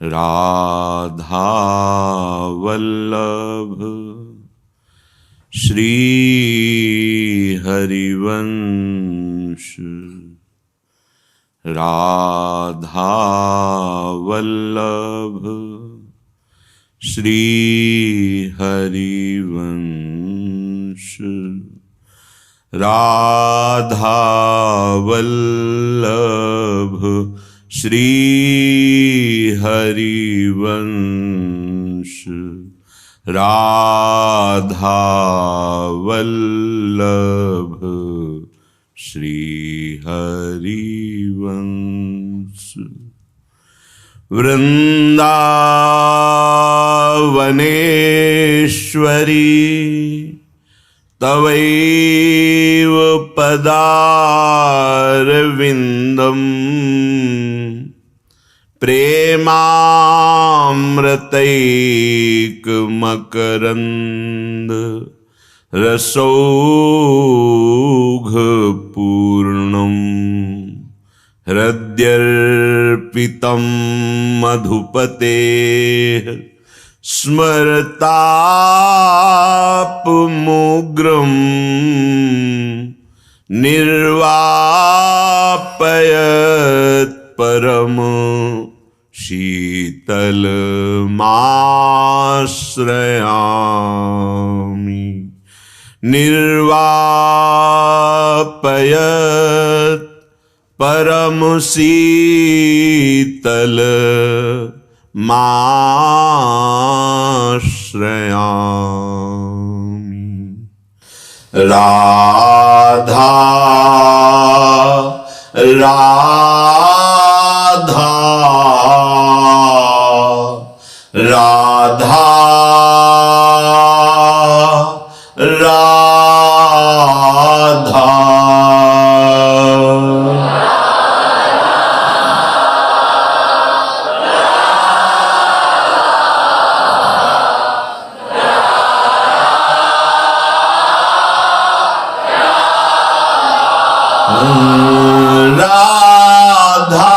राधा वल्लभ श्री हरिवंश। राधा वल्लभ श्री हरिवंश। राधा वल्लभ श्री हरिवंश। राधा वल्लभ श्री हरिवंश। वृंदावनेश्वरी तवैव पदारविन्दम् प्रेमामृतैकमकरन्द रसौघपूर्णम् हृद्यर्पितं मधुपतेः स्मरतापमुग्रम् निर्वापयत् परम शीतलमाश्रयामि। निर्वापयत् परम शीतलमाश्रयामि। राधा राधा राधा राधा राधा राधा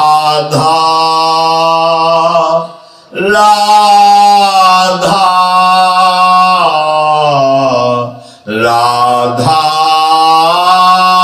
राधा राधा राधा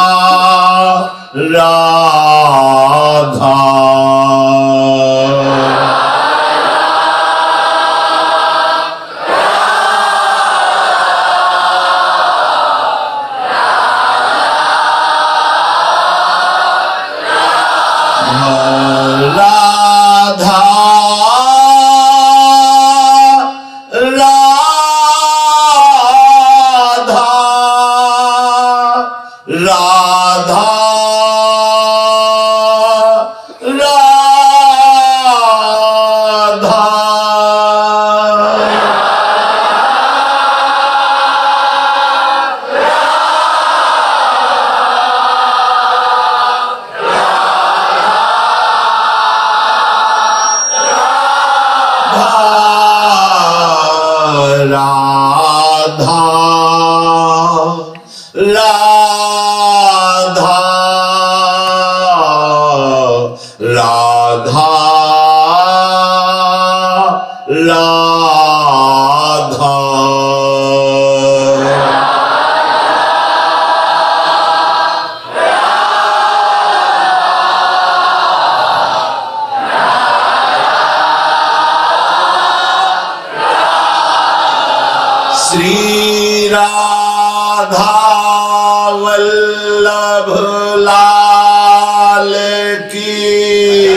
राधा राधा राधा राधा श्री राधा वल्लभ लाल की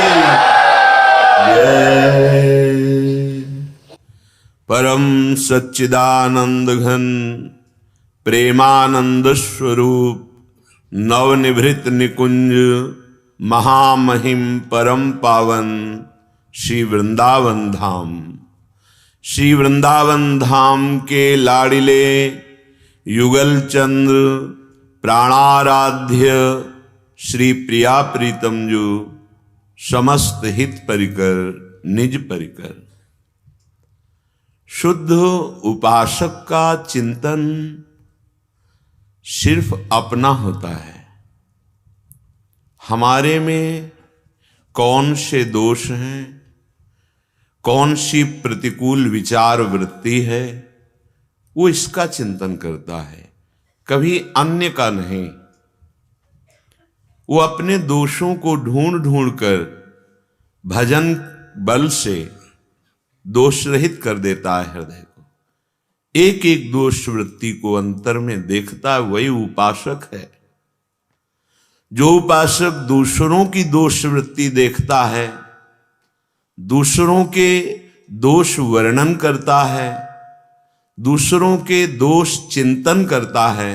परम सच्चिदानंद घन प्रेमानंद स्वरूप नवनिभृत निकुंज महामहिम परम पावन श्री वृंदावन धाम। श्री वृंदावन धाम के लाडिले युगल चंद्र प्राणाराध्य श्री प्रिया प्रीतम जो समस्त हित परिकर निज परिकर। शुद्ध उपासक का चिंतन सिर्फ अपना होता है। हमारे में कौन से दोष हैं, कौन सी प्रतिकूल विचार वृत्ति है, वो इसका चिंतन करता है, कभी अन्य का नहीं। वो अपने दोषों को ढूंढ ढूंढ कर भजन बल से दोष रहित कर देता है हृदय को। एक एक दोष वृत्ति को अंतर में देखता है, वही उपासक है। जो उपासक दूसरों की दोष वृत्ति देखता है, दूसरों के दोष वर्णन करता है, दूसरों के दोष चिंतन करता है,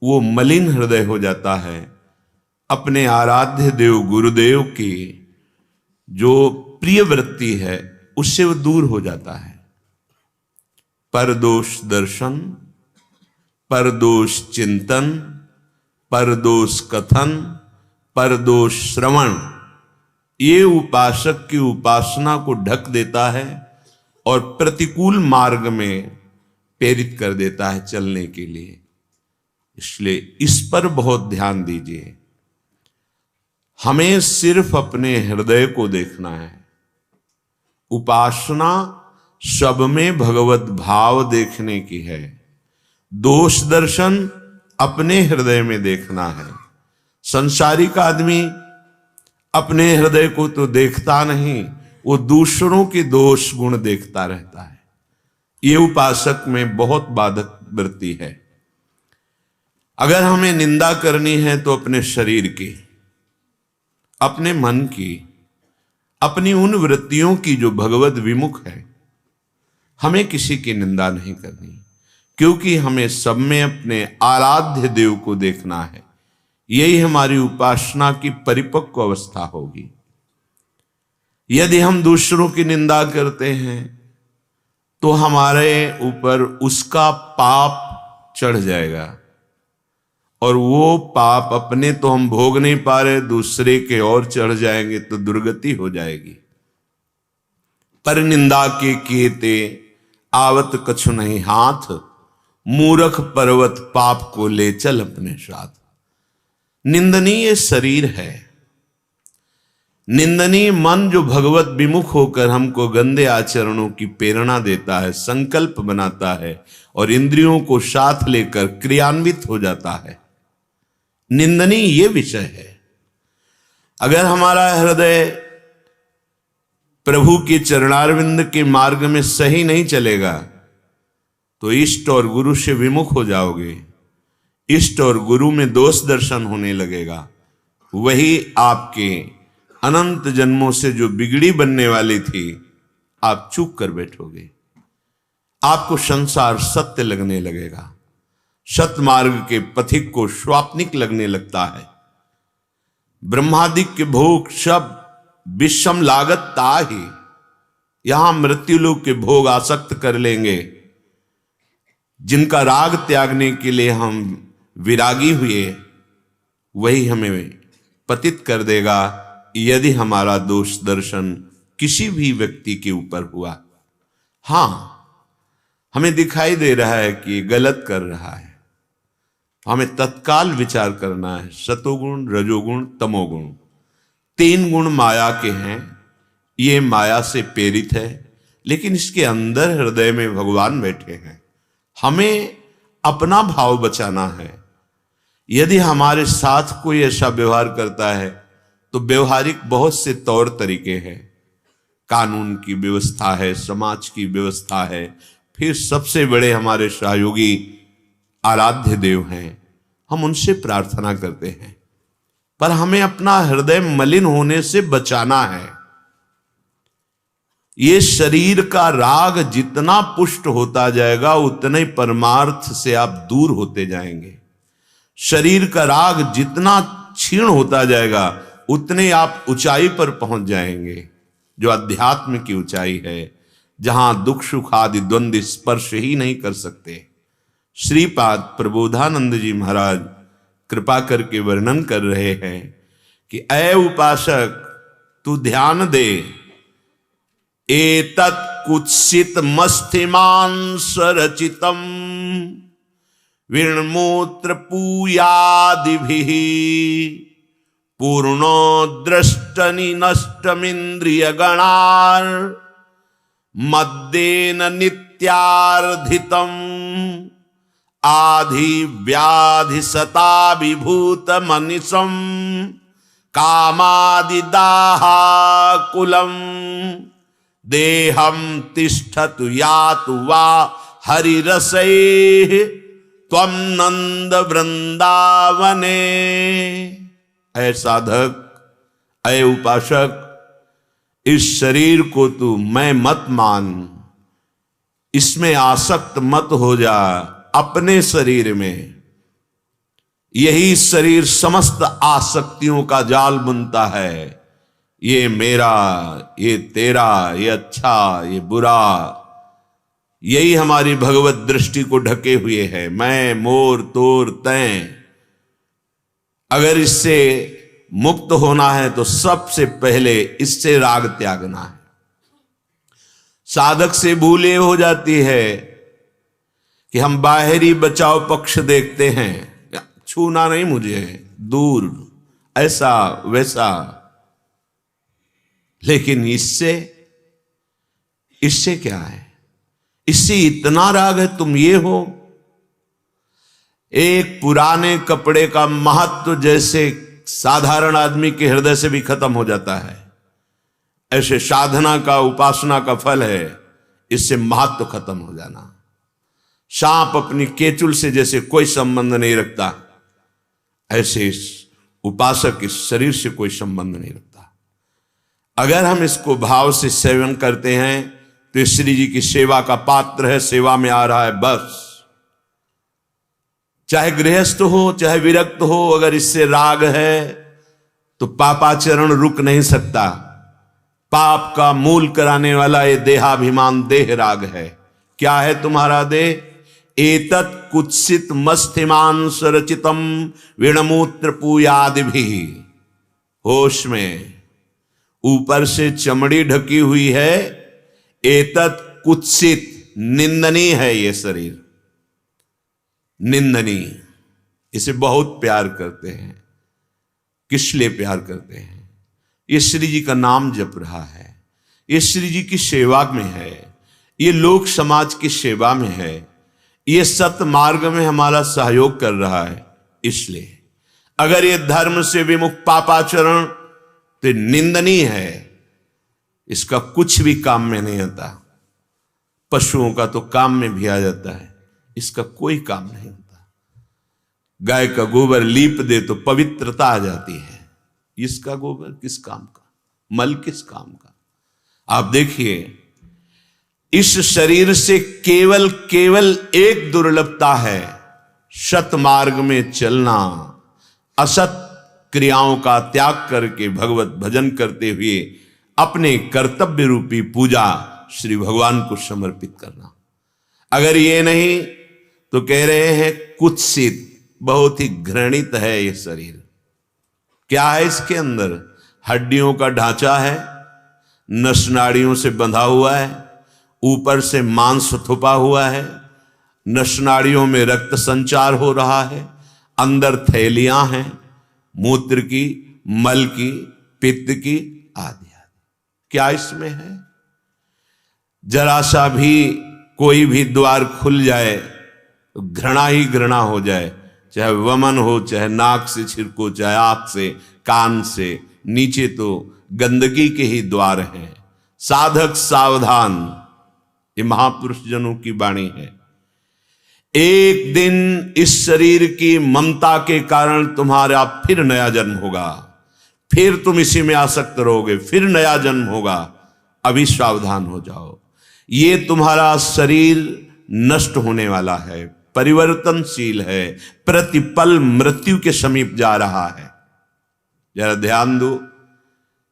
वो मलिन हृदय हो जाता है। अपने आराध्य देव गुरुदेव की जो प्रिय वृत्ति है उससे वो दूर हो जाता है। परदोष दर्शन, परदोष चिंतन, परदोष कथन, परदोष श्रवण, ये उपासक की उपासना को ढक देता है और प्रतिकूल मार्ग में प्रेरित कर देता है चलने के लिए। इसलिए इस पर बहुत ध्यान दीजिए। हमें सिर्फ अपने हृदय को देखना है। उपासना सब में भगवत भाव देखने की है। दोष दर्शन अपने हृदय में देखना है। संसारिक आदमी अपने हृदय को तो देखता नहीं, वो दूसरों के दोष गुण देखता रहता है। ये उपासक में बहुत बाधक वृत्ति है। अगर हमें निंदा करनी है तो अपने शरीर की, अपने मन की, अपनी उन वृत्तियों की जो भगवत विमुख है। हमें किसी की निंदा नहीं करनी, क्योंकि हमें सब में अपने आराध्य देव को देखना है। यही हमारी उपासना की परिपक्व अवस्था होगी। यदि हम दूसरों की निंदा करते हैं तो हमारे ऊपर उसका पाप चढ़ जाएगा, और वो पाप अपने तो हम भोग नहीं पा रहे, दूसरे के और चढ़ जाएंगे तो दुर्गति हो जाएगी। पर निंदा के कीते आवत कछु नहीं हाथ, मूर्ख पर्वत पाप को ले चल अपने साथ। निंदनीय शरीर है, निंदनीय मन जो भगवत विमुख होकर हमको गंदे आचरणों की प्रेरणा देता है, संकल्प बनाता है और इंद्रियों को साथ लेकर क्रियान्वित हो जाता है। निंदनीय ये विषय है। अगर हमारा हृदय प्रभु के चरणारविंद के मार्ग में सही नहीं चलेगा तो इष्ट और गुरु से विमुख हो जाओगे। इष्ट और गुरु में दोष दर्शन होने लगेगा। वही आपके अनंत जन्मों से जो बिगड़ी बनने वाली थी, आप चूक कर बैठोगे। आपको संसार सत्य लगने लगेगा। सतमार्ग के पथिक को स्वाप्निक लगने लगता है। ब्रह्मादिक के भोग सब विषम लागत ताहि, यहां मृत्युलोक के भोग आसक्त कर लेंगे। जिनका राग त्यागने के लिए हम विरागी हुए, वही हमें पतित कर देगा यदि हमारा दोष दर्शन किसी भी व्यक्ति के ऊपर हुआ। हां, हमें दिखाई दे रहा है कि गलत कर रहा है, हमें तत्काल विचार करना है। सतोगुण, रजोगुण, तमोगुण, 3 गुण माया के हैं। ये माया से प्रेरित है, लेकिन इसके अंदर हृदय में भगवान बैठे हैं। हमें अपना भाव बचाना है। यदि हमारे साथ कोई ऐसा व्यवहार करता है तो व्यवहारिक बहुत से तौर तरीके हैं। कानून की व्यवस्था है, समाज की व्यवस्था है, फिर सबसे बड़े हमारे सहयोगी आराध्य देव हैं। हम उनसे प्रार्थना करते हैं, पर हमें अपना हृदय मलिन होने से बचाना है। ये शरीर का राग जितना पुष्ट होता जाएगा उतने ही परमार्थ से आप दूर होते जाएंगे। शरीर का राग जितना क्षीण होता जाएगा उतने आप ऊंचाई पर पहुंच जाएंगे। जो अध्यात्म की ऊंचाई है, जहां दुख सुख आदि द्वंद्व स्पर्श ही नहीं कर सकते। श्रीपाद प्रबोधानंद जी महाराज कृपा करके वर्णन कर रहे हैं कि ऐ उपासक तू ध्यान दे, एतत् कुत्सित मस्तिमांस रचितम विणमूत्र पूयादिभिः पूर्णो दृष्टनि नष्टमिंद्रिय गणार मद्देन नित्यार्धितम आधि व्याधि सता विभूत मनिषम कामादि दाहाकुलम देहम तिष्ठतु यातु वा हरिरसैः त्वं नंद वृंदावने। ऐ साधक, ऐ उपासक, इस शरीर को तू मैं मत मान, इसमें आसक्त मत हो जा। अपने शरीर में यही शरीर समस्त आसक्तियों का जाल बुनता है। ये मेरा, ये तेरा, ये अच्छा, ये बुरा, यही हमारी भगवत दृष्टि को ढके हुए है। मैं, मोर, तोर, तैं। अगर इससे मुक्त होना है तो सबसे पहले इससे राग त्यागना है। साधक से भूले हो जाती है कि हम बाहरी बचाव पक्ष देखते हैं, छूना नहीं मुझे, दूर, ऐसा वैसा। लेकिन इससे क्या है? इससे इतना राग है, तुम ये हो। एक पुराने कपड़े का महत्व जैसे साधारण आदमी के हृदय से भी खत्म हो जाता है, ऐसे साधना का, उपासना का फल है इससे महत्व खत्म हो जाना। सांप अपनी केचुल से जैसे कोई संबंध नहीं रखता, ऐसे इस उपासक इस शरीर से कोई संबंध नहीं रखता। अगर हम इसको भाव से सेवन करते हैं तो श्री जी की सेवा का पात्र है, सेवा में आ रहा है बस। चाहे गृहस्थ हो चाहे विरक्त हो, अगर इससे राग है तो पापाचरण रुक नहीं सकता। पाप का मूल कराने वाला ये देहाभिमान, देह राग है। क्या है तुम्हारा देह? एतत् कुत्सित मस्तिमांस रचितम विणमूत्र पूयादिभिः। होश में ऊपर से चमड़ी ढकी हुई है। एतत् कुत्सित, निंदनीय है ये शरीर, निंदनीय। इसे बहुत प्यार करते हैं। किस लिए प्यार करते हैं? ये श्री जी का नाम जप रहा है, ये श्री जी की सेवा में है, ये लोक समाज की सेवा में है, ये सत्य मार्ग में हमारा सहयोग कर रहा है। इसलिए अगर ये धर्म से विमुख पापाचरण तो निंदनीय है, इसका कुछ भी काम में नहीं आता। पशुओं का तो काम में भी आ जाता है, इसका कोई काम नहीं होता। गाय का गोबर लीप दे तो पवित्रता आ जाती है, इसका गोबर किस काम का, मल किस काम का? आप देखिए, इस शरीर से केवल एक दुर्लभता है, सत मार्ग में चलना, असत क्रियाओं का त्याग करके भगवत भजन करते हुए अपने कर्तव्य रूपी पूजा श्री भगवान को समर्पित करना। अगर ये नहीं तो कह रहे हैं कुत्सित, बहुत ही घृणित है ये शरीर। क्या है इसके अंदर? हड्डियों का ढांचा है, नस नाड़ियों से बंधा हुआ है, ऊपर से मांस थुपा हुआ है, नस नाड़ियों में रक्त संचार हो रहा है, अंदर थैलियां हैं, मूत्र की, मल की, पित्त की, आदि। क्या इसमें है? जरा सा भी कोई भी द्वार खुल जाए तो घृणा ही घृणा हो जाए, चाहे वमन हो, चाहे नाक से छिड़को, चाहे आंख से, कान से, नीचे तो गंदगी के ही द्वार हैं। साधक सावधान, ये महापुरुष जनों की वाणी है। एक दिन इस शरीर की ममता के कारण तुम्हारा फिर नया जन्म होगा, फिर तुम इसी में आसक्त रहोगे, फिर नया जन्म होगा। अभी सावधान हो जाओ, ये तुम्हारा शरीर नष्ट होने वाला है, परिवर्तनशील है, प्रतिपल मृत्यु के समीप जा रहा है। जरा ध्यान दो,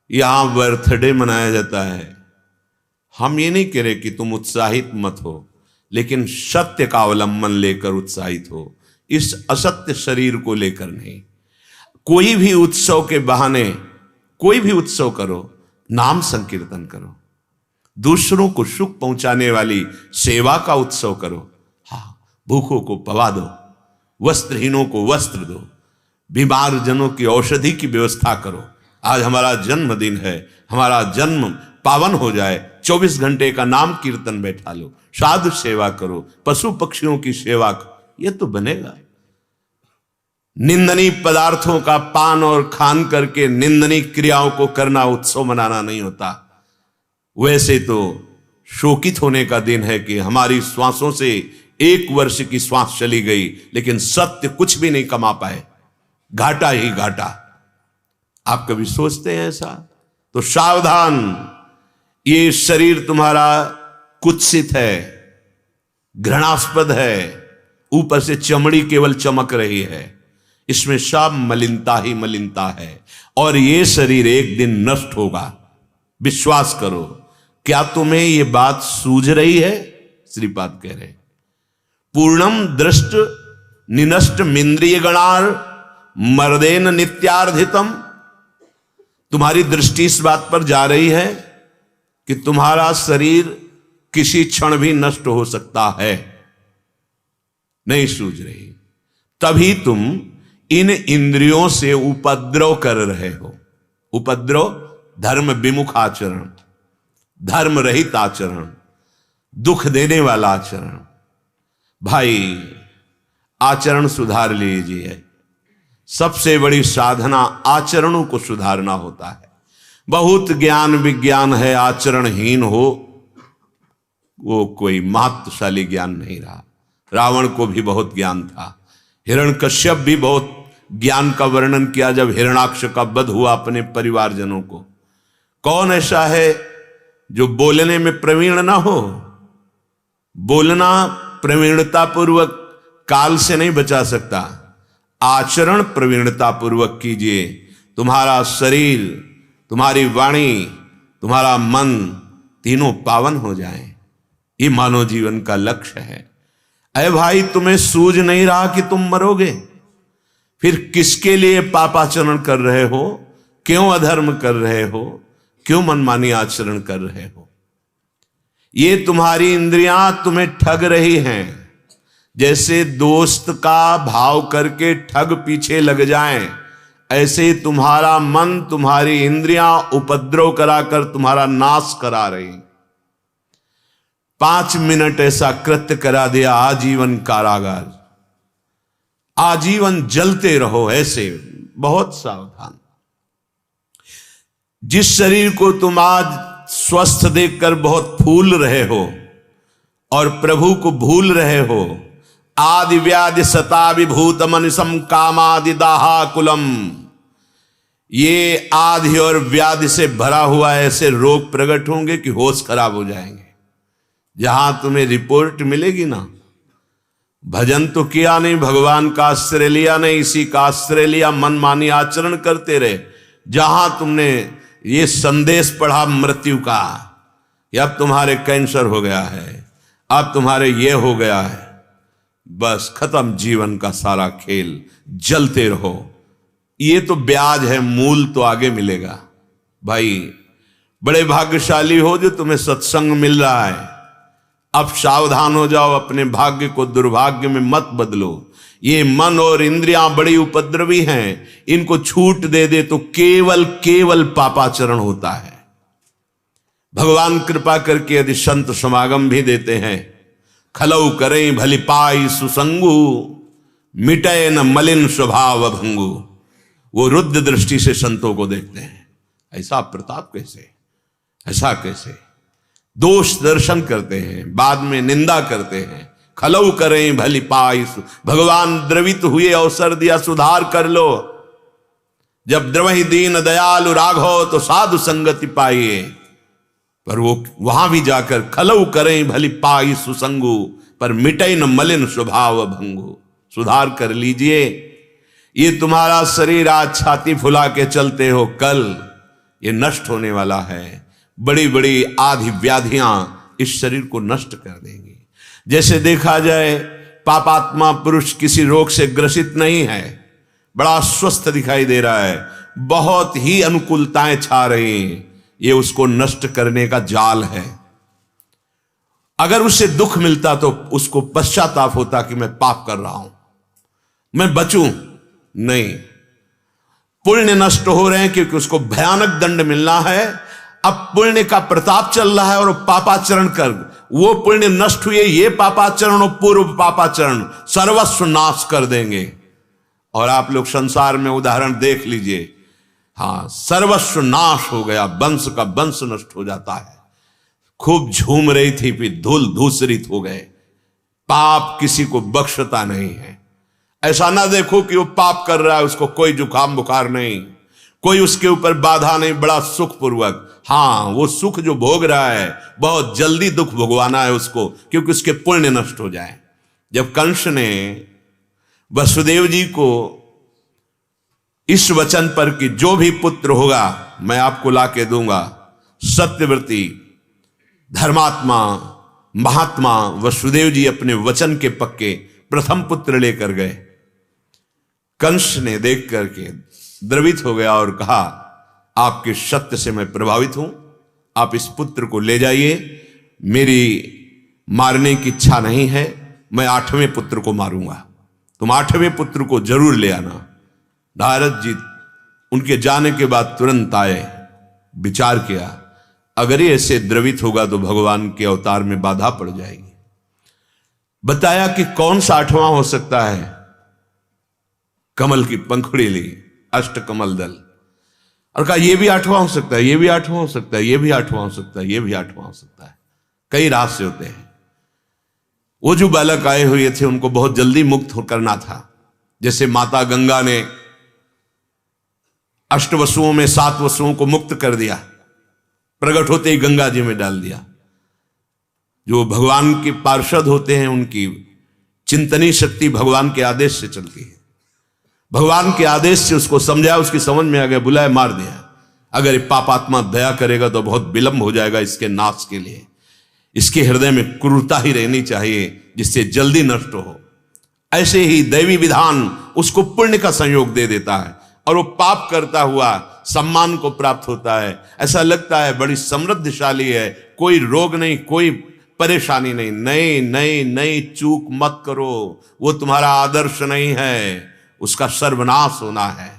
यहां बर्थडे मनाया जाता है। हम ये नहीं कह रहे कि तुम उत्साहित मत हो, लेकिन सत्य का अवलंबन लेकर उत्साहित हो, इस असत्य शरीर को लेकर नहीं। कोई भी उत्सव के बहाने कोई भी उत्सव करो, नाम संकीर्तन करो, दूसरों को सुख पहुंचाने वाली सेवा का उत्सव करो। हाँ, भूखों को पवा दो, वस्त्रहीनों को वस्त्र दो, बीमार जनों की औषधि की व्यवस्था करो। आज हमारा जन्मदिन है, हमारा जन्म पावन हो जाए, 24 घंटे का नाम कीर्तन बैठा लो, साधु सेवा करो, पशु पक्षियों की सेवा करो, ये तो बनेगा। निंदनीय पदार्थों का पान और खान करके निंदनीय क्रियाओं को करना उत्सव मनाना नहीं होता। वैसे तो शोकित होने का दिन है कि हमारी श्वासों से 1 वर्ष की श्वास चली गई, लेकिन सत्य कुछ भी नहीं कमा पाए, घाटा ही घाटा। आप कभी सोचते हैं ऐसा? तो सावधान, ये शरीर तुम्हारा कुत्सित है, घृणास्पद है, ऊपर से चमड़ी केवल चमक रही है, इसमें सब मलिनता ही मलिनता है, और ये शरीर एक दिन नष्ट होगा। विश्वास करो। क्या तुम्हें ये बात सूझ रही है? श्रीपाद कह रहे, पूर्णम दृष्ट निनष्ट मिंद्रिय गणार मर्देन नित्यार्धितम। तुम्हारी दृष्टि इस बात पर जा रही है कि तुम्हारा शरीर किसी क्षण भी नष्ट हो सकता है? नहीं सूझ रही, तभी तुम इन इंद्रियों से उपद्रव कर रहे हो। उपद्रव, धर्म विमुख आचरण, धर्म रहित आचरण, दुख देने वाला आचरण। भाई, आचरण सुधार लीजिए। सबसे बड़ी साधना आचरणों को सुधारना होता है। बहुत ज्ञान विज्ञान है, आचरणहीन हो वो कोई महत्वशाली ज्ञान नहीं रहा। रावण को भी बहुत ज्ञान था, हिरण्यकश्यप भी बहुत ज्ञान का वर्णन किया जब हिरणाक्ष का वध हुआ अपने परिवारजनों को। कौन ऐसा है जो बोलने में प्रवीण ना हो? बोलना प्रवीणता पूर्वक काल से नहीं बचा सकता, आचरण प्रवीणता पूर्वक कीजिए। तुम्हारा शरीर, तुम्हारी वाणी, तुम्हारा मन तीनों पावन हो जाएं, ये मानव जीवन का लक्ष्य है। अरे भाई, तुम्हें सूझ नहीं रहा कि तुम मरोगे? फिर किसके लिए पापाचरण कर रहे हो? क्यों अधर्म कर रहे हो? क्यों मनमानी आचरण कर रहे हो? ये तुम्हारी इंद्रियां तुम्हें ठग रही हैं। जैसे दोस्त का भाव करके ठग पीछे लग जाएं, ऐसे तुम्हारा मन, तुम्हारी इंद्रियां उपद्रव कराकर तुम्हारा नाश करा रही। 5 मिनट ऐसा कृत्य करा दिया, आजीवन कारागार, आजीवन जलते रहो। ऐसे बहुत सावधान। जिस शरीर को तुम आज स्वस्थ देखकर बहुत फूल रहे हो और प्रभु को भूल रहे हो, आदि व्याधि सता विभूत मनिसम कामादि दाहाकुलम, ये आदि और व्याधि से भरा हुआ ऐसे रोग प्रकट होंगे कि होश खराब हो जाएंगे। जहां तुम्हें रिपोर्ट मिलेगी ना, भजन तो किया नहीं, भगवान का आश्रय लिया नहीं, इसी का आश्रय लिया, मनमानी आचरण करते रहे। जहां तुमने ये संदेश पढ़ा मृत्यु का, या अब तुम्हारे कैंसर हो गया है, अब तुम्हारे ये हो गया है, बस खत्म जीवन का सारा खेल, जलते रहो। ये तो ब्याज है, मूल तो आगे मिलेगा। भाई, बड़े भाग्यशाली हो जो तुम्हें सत्संग मिल रहा है। अब सावधान हो जाओ, अपने भाग्य को दुर्भाग्य में मत बदलो। ये मन और इंद्रियां बड़ी उपद्रवी हैं, इनको छूट दे दे तो केवल केवल पापाचरण होता है। भगवान कृपा करके यदि संत समागम भी देते हैं, खलऊ करें भली पाई सुसंगु, मिटे न मलिन स्वभाव भंगु, वो रुद्र दृष्टि से संतों को देखते हैं। ऐसा प्रताप कैसे, ऐसा कैसे? दोष दर्शन करते हैं, बाद में निंदा करते हैं। खलऊ करें भली पाई, भगवान द्रवित हुए, अवसर दिया, सुधार कर लो। जब द्रवहि दीन दयालु राघव तो साधु संगति पाइए। पर वो वहां भी जाकर खलऊ करें भली पाई सुसंगु, पर मिटे न मलिन स्वभाव भंगु। सुधार कर लीजिए। ये तुम्हारा शरीर आज छाती फुला के चलते हो, कल ये नष्ट होने वाला है। बड़ी बड़ी आदि व्याधियां इस शरीर को नष्ट कर देंगी। जैसे देखा जाए पापात्मा पुरुष किसी रोग से ग्रसित नहीं है, बड़ा स्वस्थ दिखाई दे रहा है, बहुत ही अनुकूलताएं छा रही हैं, ये उसको नष्ट करने का जाल है। अगर उसे दुख मिलता तो उसको पश्चाताप होता कि मैं पाप कर रहा हूं, मैं बचूं नहीं। पुण्य नष्ट हो रहे हैं क्योंकि उसको भयानक दंड मिलना है। अब पुण्य का प्रताप चल रहा है और पापाचरण कर, वो पुण्य नष्ट हुए, ये पापाचरण और पूर्व पापाचरण सर्वस्व नाश कर देंगे। और आप लोग संसार में उदाहरण देख लीजिए, हाँ, सर्वस्व नाश हो गया, वंश का वंश नष्ट हो जाता है। खूब झूम रही थी फिर धूल धूसरित हो गए। पाप किसी को बख्शता नहीं है। ऐसा ना देखो कि वो पाप कर रहा है, उसको कोई जुकाम बुखार नहीं, कोई उसके ऊपर बाधा नहीं, बड़ा सुखपूर्वक। हाँ, वो सुख जो भोग रहा है बहुत जल्दी दुख भोगवाना है उसको, क्योंकि उसके पुण्य नष्ट हो जाए। जब कंस ने वसुदेव जी को इस वचन पर कि जो भी पुत्र होगा मैं आपको ला के दूंगा, सत्यव्रती धर्मात्मा महात्मा वसुदेव जी अपने वचन के पक्के प्रथम पुत्र लेकर गए। कंस ने देख करके द्रवित हो गया और कहा, आपके सत्य से मैं प्रभावित हूं, आप इस पुत्र को ले जाइए, मेरी मारने की इच्छा नहीं है, मैं 8वें पुत्र को मारूंगा, तुम 8वें पुत्र को जरूर ले आना। नारद जी उनके जाने के बाद तुरंत आए, विचार किया, अगर ये ऐसे द्रवित होगा तो भगवान के अवतार में बाधा पड़ जाएगी। बताया कि कौन सा 8वां हो सकता है, कमल की पंखुड़ी ली, अष्ट कमल दल, और कहा यह भी 8वां हो सकता है, यह भी 8वां हो सकता है, यह भी 8वां हो सकता है, यह भी 8वां हो सकता है। कई रहस्य होते हैं। वो जो बालक आए हुए थे उनको बहुत जल्दी मुक्त करना था। जैसे माता गंगा ने 8 वसुओं में 7 वसुओं को मुक्त कर दिया, प्रकट होते ही गंगा जी में डाल दिया। जो भगवान के पार्षद होते हैं उनकी चिंतनी शक्ति भगवान के आदेश से चलती है। भगवान के आदेश से उसको समझाया, उसकी समझ में आ गया, बुलाया, मार दिया। अगर ये पापात्मा दया करेगा तो बहुत विलंब हो जाएगा इसके नाश के लिए। इसके हृदय में क्रूरता ही रहनी चाहिए जिससे जल्दी नष्ट हो। ऐसे ही दैवी विधान उसको पुण्य का संयोग दे देता है और वो पाप करता हुआ सम्मान को प्राप्त होता है। ऐसा लगता है बड़ी समृद्धशाली है, कोई रोग नहीं, कोई परेशानी नहीं। नहीं नहीं नहीं, चूक मत करो, वो तुम्हारा आदर्श नहीं है, उसका सर्वनाश होना है।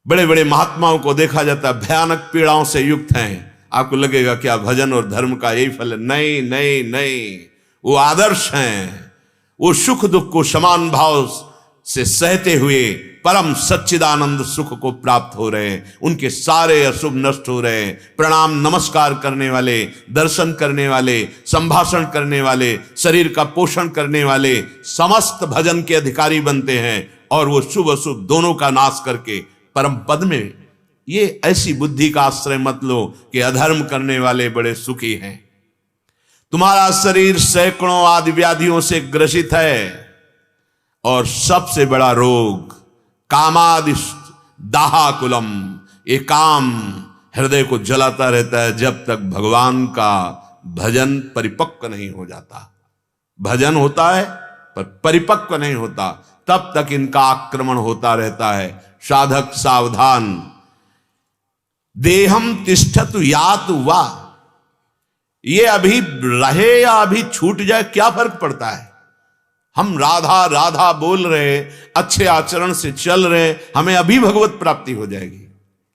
बड़े बड़े महात्माओं को देखा जाता है भयानक पीड़ाओं से युक्त हैं। आपको लगेगा क्या भजन और धर्म का यही फल है? नहीं नहीं नहीं, वो आदर्श हैं। वो सुख दुख को समान भाव से सहते हुए परम सच्चिदानंद सुख को प्राप्त हो रहे हैं। उनके सारे अशुभ नष्ट हो रहे हैं। प्रणाम नमस्कार करने वाले, दर्शन करने वाले, संभाषण करने वाले, शरीर का पोषण करने वाले समस्त भजन के अधिकारी बनते हैं और वो शुभ अशुभ दोनों का नाश करके परम पद में। ये ऐसी बुद्धि का आश्रय मत लो कि अधर्म करने वाले बड़े सुखी हैं। तुम्हारा शरीर सैकड़ों आदि व्याधियों से ग्रसित है और सबसे बड़ा रोग कामादि दाहाकुलम, ये काम हृदय को जलाता रहता है जब तक भगवान का भजन परिपक्व नहीं हो जाता। भजन होता है पर परिपक्व नहीं होता, तब तक इनका आक्रमण होता रहता है। साधक सावधान। देहम तिष्ठतु यातु वा, ये अभी रहे या अभी छूट जाए क्या फर्क पड़ता है। हम राधा राधा बोल रहे, अच्छे आचरण से चल रहे, हमें अभी भगवत प्राप्ति हो जाएगी।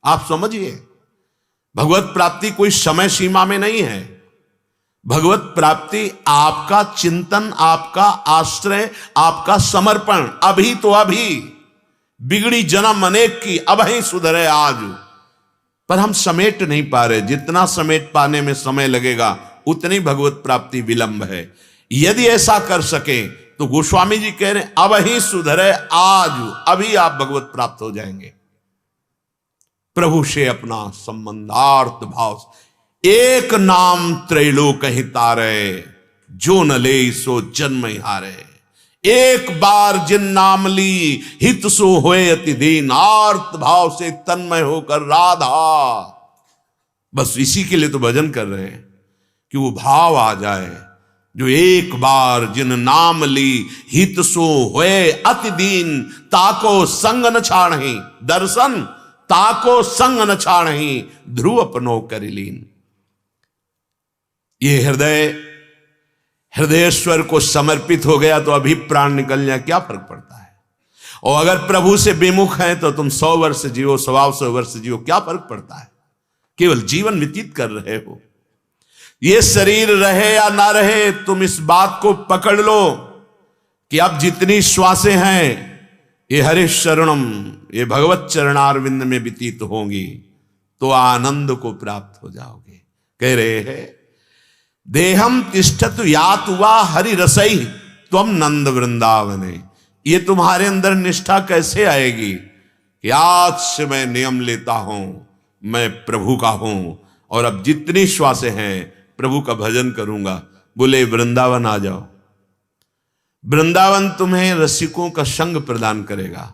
आप समझिए, भगवत प्राप्ति कोई समय सीमा में नहीं है। भगवत प्राप्ति आपका चिंतन, आपका आश्रय, आपका समर्पण। अभी तो अभी, बिगड़ी जन्म अनेक की, अब ही सुधरे आज। पर हम समेट नहीं पा रहे। जितना समेट पाने में समय लगेगा उतनी भगवत प्राप्ति विलंब है। यदि ऐसा कर सके तो गोस्वामी जी कह रहे हैं अब ही सुधरे आज, अभी आप भगवत प्राप्त हो जाएंगे। प्रभु से अपना संबंधार्थ भाव, एक नाम त्रैलोक ही तारे, जो न ले सो जन्म ही हारे। एक बार जिन नाम ली हित सो होए अति दीन, आर्त भाव से तन्मय होकर राधा। बस इसी के लिए तो भजन कर रहे हैं कि वो भाव आ जाए, जो एक बार जिन नाम ली हित सो होए अति दीन, ताको संग न छाड़ही दर्शन, ताको संग न छाड़ही ध्रुव अपनो करिलीन। ये हृदयेश्वर को समर्पित हो गया तो अभी प्राण निकल जाए, क्या फर्क पड़ता है। और अगर प्रभु से विमुख हैं तो तुम 100 वर्ष जियो, 125 वर्ष जियो, क्या फर्क पड़ता है। केवल जीवन व्यतीत कर रहे हो। ये शरीर रहे या ना रहे, तुम इस बात को पकड़ लो कि अब जितनी श्वासें हैं ये हरि शरणम, ये भगवत चरणारविंद में व्यतीत होंगी, तो आनंद को प्राप्त हो जाओगे। कह रहे हैं देहम तिष्ठत यातुवा हरि रसई त्वम नंद वृंदावने। ये तुम्हारे अंदर निष्ठा कैसे आएगी कि आज से मैं नियम लेता हूं, मैं प्रभु का हूं और अब जितनी श्वासें हैं प्रभु का भजन करूंगा। बोले वृंदावन आ जाओ। वृंदावन तुम्हें रसिकों का संग प्रदान करेगा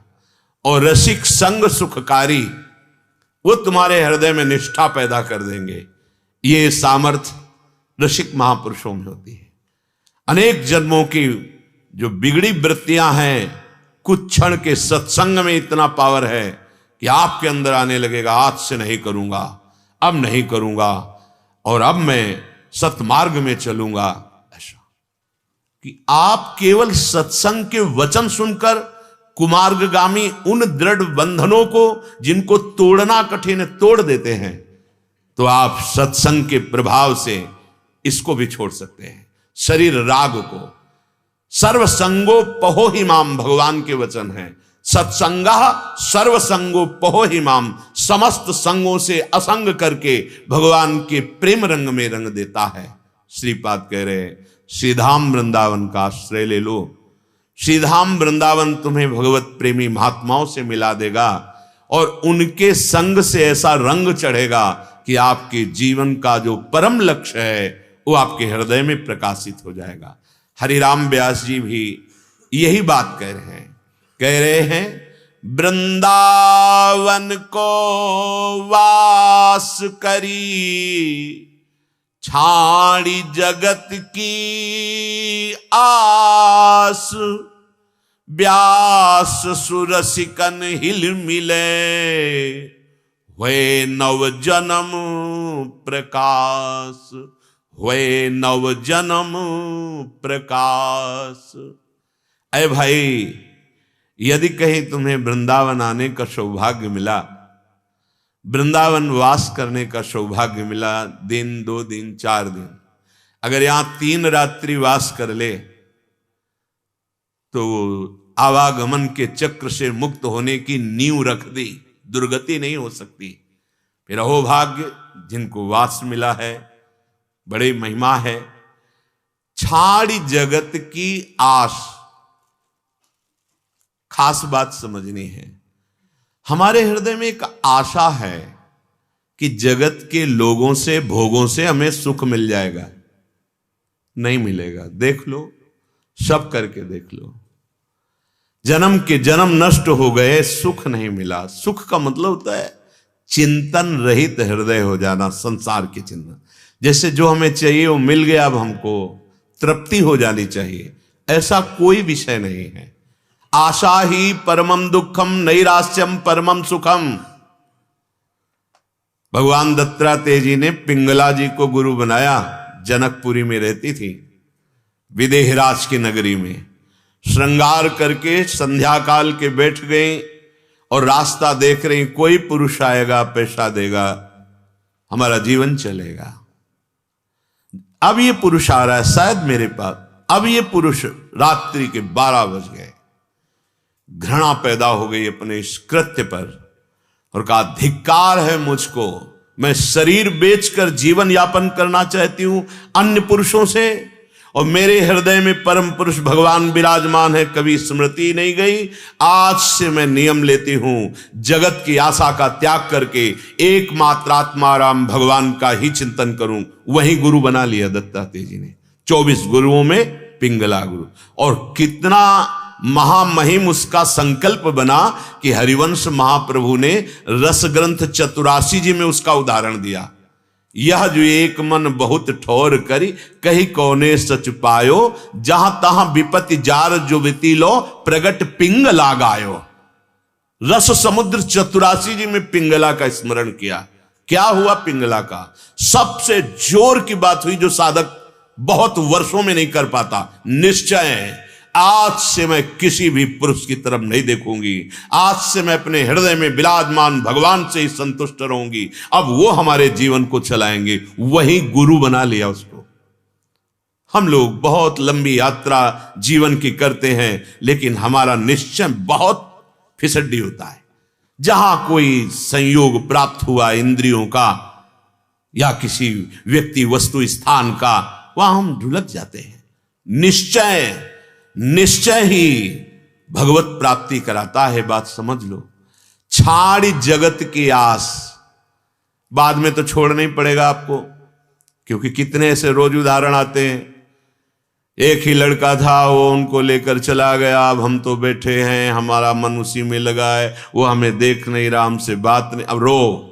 और रसिक संग सुखकारी, वो तुम्हारे हृदय में निष्ठा पैदा कर देंगे। ये सामर्थ्य रसिक महापुरुषों में होती है। अनेक जन्मों की जो बिगड़ी वृत्तियां हैं, कुछ क्षण के सत्संग में इतना पावर है कि आपके अंदर आने लगेगा, आज से नहीं करूंगा, अब नहीं करूंगा और अब मैं सतमार्ग में चलूंगा। ऐसा कि आप केवल सत्संग के वचन सुनकर कुमार्गगामी उन दृढ़ बंधनों को जिनको तोड़ना कठिन तोड़ देते हैं, तो आप सत्संग के प्रभाव से इसको भी छोड़ सकते हैं। शरीर राग को सर्वसंगो पहो ही माम, भगवान के वचन है। सत्संगा सर्वसंगो पहो ही माम, समस्त संगों से असंग करके भगवान के प्रेम रंग में रंग देता है। श्रीपाद कह रहे श्रीधाम वृंदावन का आश्रय ले लो। श्रीधाम वृंदावन तुम्हें भगवत प्रेमी महात्माओं से मिला देगा और उनके संग से ऐसा रंग चढ़ेगा कि आपके जीवन का जो परम लक्ष्य है वो आपके हृदय में प्रकाशित हो जाएगा। हरिराम व्यास जी भी यही बात कह रहे हैं वृंदावन को वास करी, छाड़ी जगत की आस, व्यास सुरसिकन हिल मिले, हुए नव जन्म प्रकाश, हुए नव जन्म प्रकाश। ऐ भाई, यदि कहीं तुम्हें वृंदावन आने का सौभाग्य मिला, वृंदावन वास करने का सौभाग्य मिला, 1 दिन 2 दिन 4 दिन, अगर यहां 3 रात्रि वास कर ले तो आवागमन के चक्र से मुक्त होने की नींव रख दी, दुर्गति नहीं हो सकती। फिर अहो भाग्य जिनको वास मिला है, बड़ी महिमा है। छाड़ी जगत की आस, खास बात समझनी है। हमारे हृदय में एक आशा है कि जगत के लोगों से, भोगों से हमें सुख मिल जाएगा। नहीं मिलेगा। देख लो, सब करके देख लो। जन्म के जन्म नष्ट हो गए, सुख नहीं मिला। सुख का मतलब होता है चिंतन रहित हृदय हो जाना, संसार के चिंतन। जैसे जो हमें चाहिए वो मिल गया, अब हमको तृप्ति हो जानी चाहिए, ऐसा कोई विषय नहीं है। आशा ही परमम दुखम, नैराश्यम परमम सुखम। भगवान दत्तात्रेय जी ने पिंगला जी को गुरु बनाया। जनकपुरी में रहती थी, विदेहराज की नगरी में। श्रृंगार करके संध्या काल के बैठ गई और रास्ता देख रही, कोई पुरुष आएगा, पैसा देगा, हमारा जीवन चलेगा। अब ये पुरुष आ रहा है शायद मेरे पास। अब ये पुरुष, रात्रि के 12 बज गए। घृणा पैदा हो गई अपने इस कृत्य पर और कहा, धिक्कार है मुझको, मैं शरीर बेचकर जीवन यापन करना चाहती हूं अन्य पुरुषों से, और मेरे हृदय में परम पुरुष भगवान विराजमान है, कभी स्मृति नहीं गई। आज से मैं नियम लेती हूं, जगत की आशा का त्याग करके एकमात्र आत्माराम भगवान का ही चिंतन करूं। वही गुरु बना लिया दत्तात्रेय जी ने। 24 गुरुओं में पिंगला गुरु। और कितना महामहिम उसका संकल्प बना कि हरिवंश महाप्रभु ने रस ग्रंथ 84 जी में उसका उदाहरण दिया। यह जो एक मन बहुत ठोर करी, कही कौने सच पायो, जहां तहां विपत्ति जार जो विति लो, प्रगट पिंगला गायो। रस समुद्र 84 जी में पिंगला का स्मरण किया। क्या हुआ पिंगला का? सबसे जोर की बात हुई जो साधक बहुत वर्षों में नहीं कर पाता, निश्चय आज से मैं किसी भी पुरुष की तरफ नहीं देखूंगी, आज से मैं अपने हृदय में विराजमान भगवान से ही संतुष्ट रहूंगी। अब वो हमारे जीवन को चलाएंगे, वही गुरु बना लिया उसको। हम लोग बहुत लंबी यात्रा जीवन की करते हैं, लेकिन हमारा निश्चय बहुत फिसड्डी होता है। जहां कोई संयोग प्राप्त हुआ इंद्रियों का या किसी व्यक्ति वस्तु स्थान का, वहां हम ढुलक जाते हैं। निश्चय ही भगवत प्राप्ति कराता है, बात समझ लो। छाड़ी जगत की आस, बाद में तो छोड़ना ही पड़ेगा आपको, क्योंकि कितने ऐसे रोज उदाहरण आते हैं। एक ही लड़का था, वो उनको लेकर चला गया, अब हम तो बैठे हैं, हमारा मन उसी में लगा है, वो हमें देख नहीं रहा, हमसे बात नहीं, अब रो।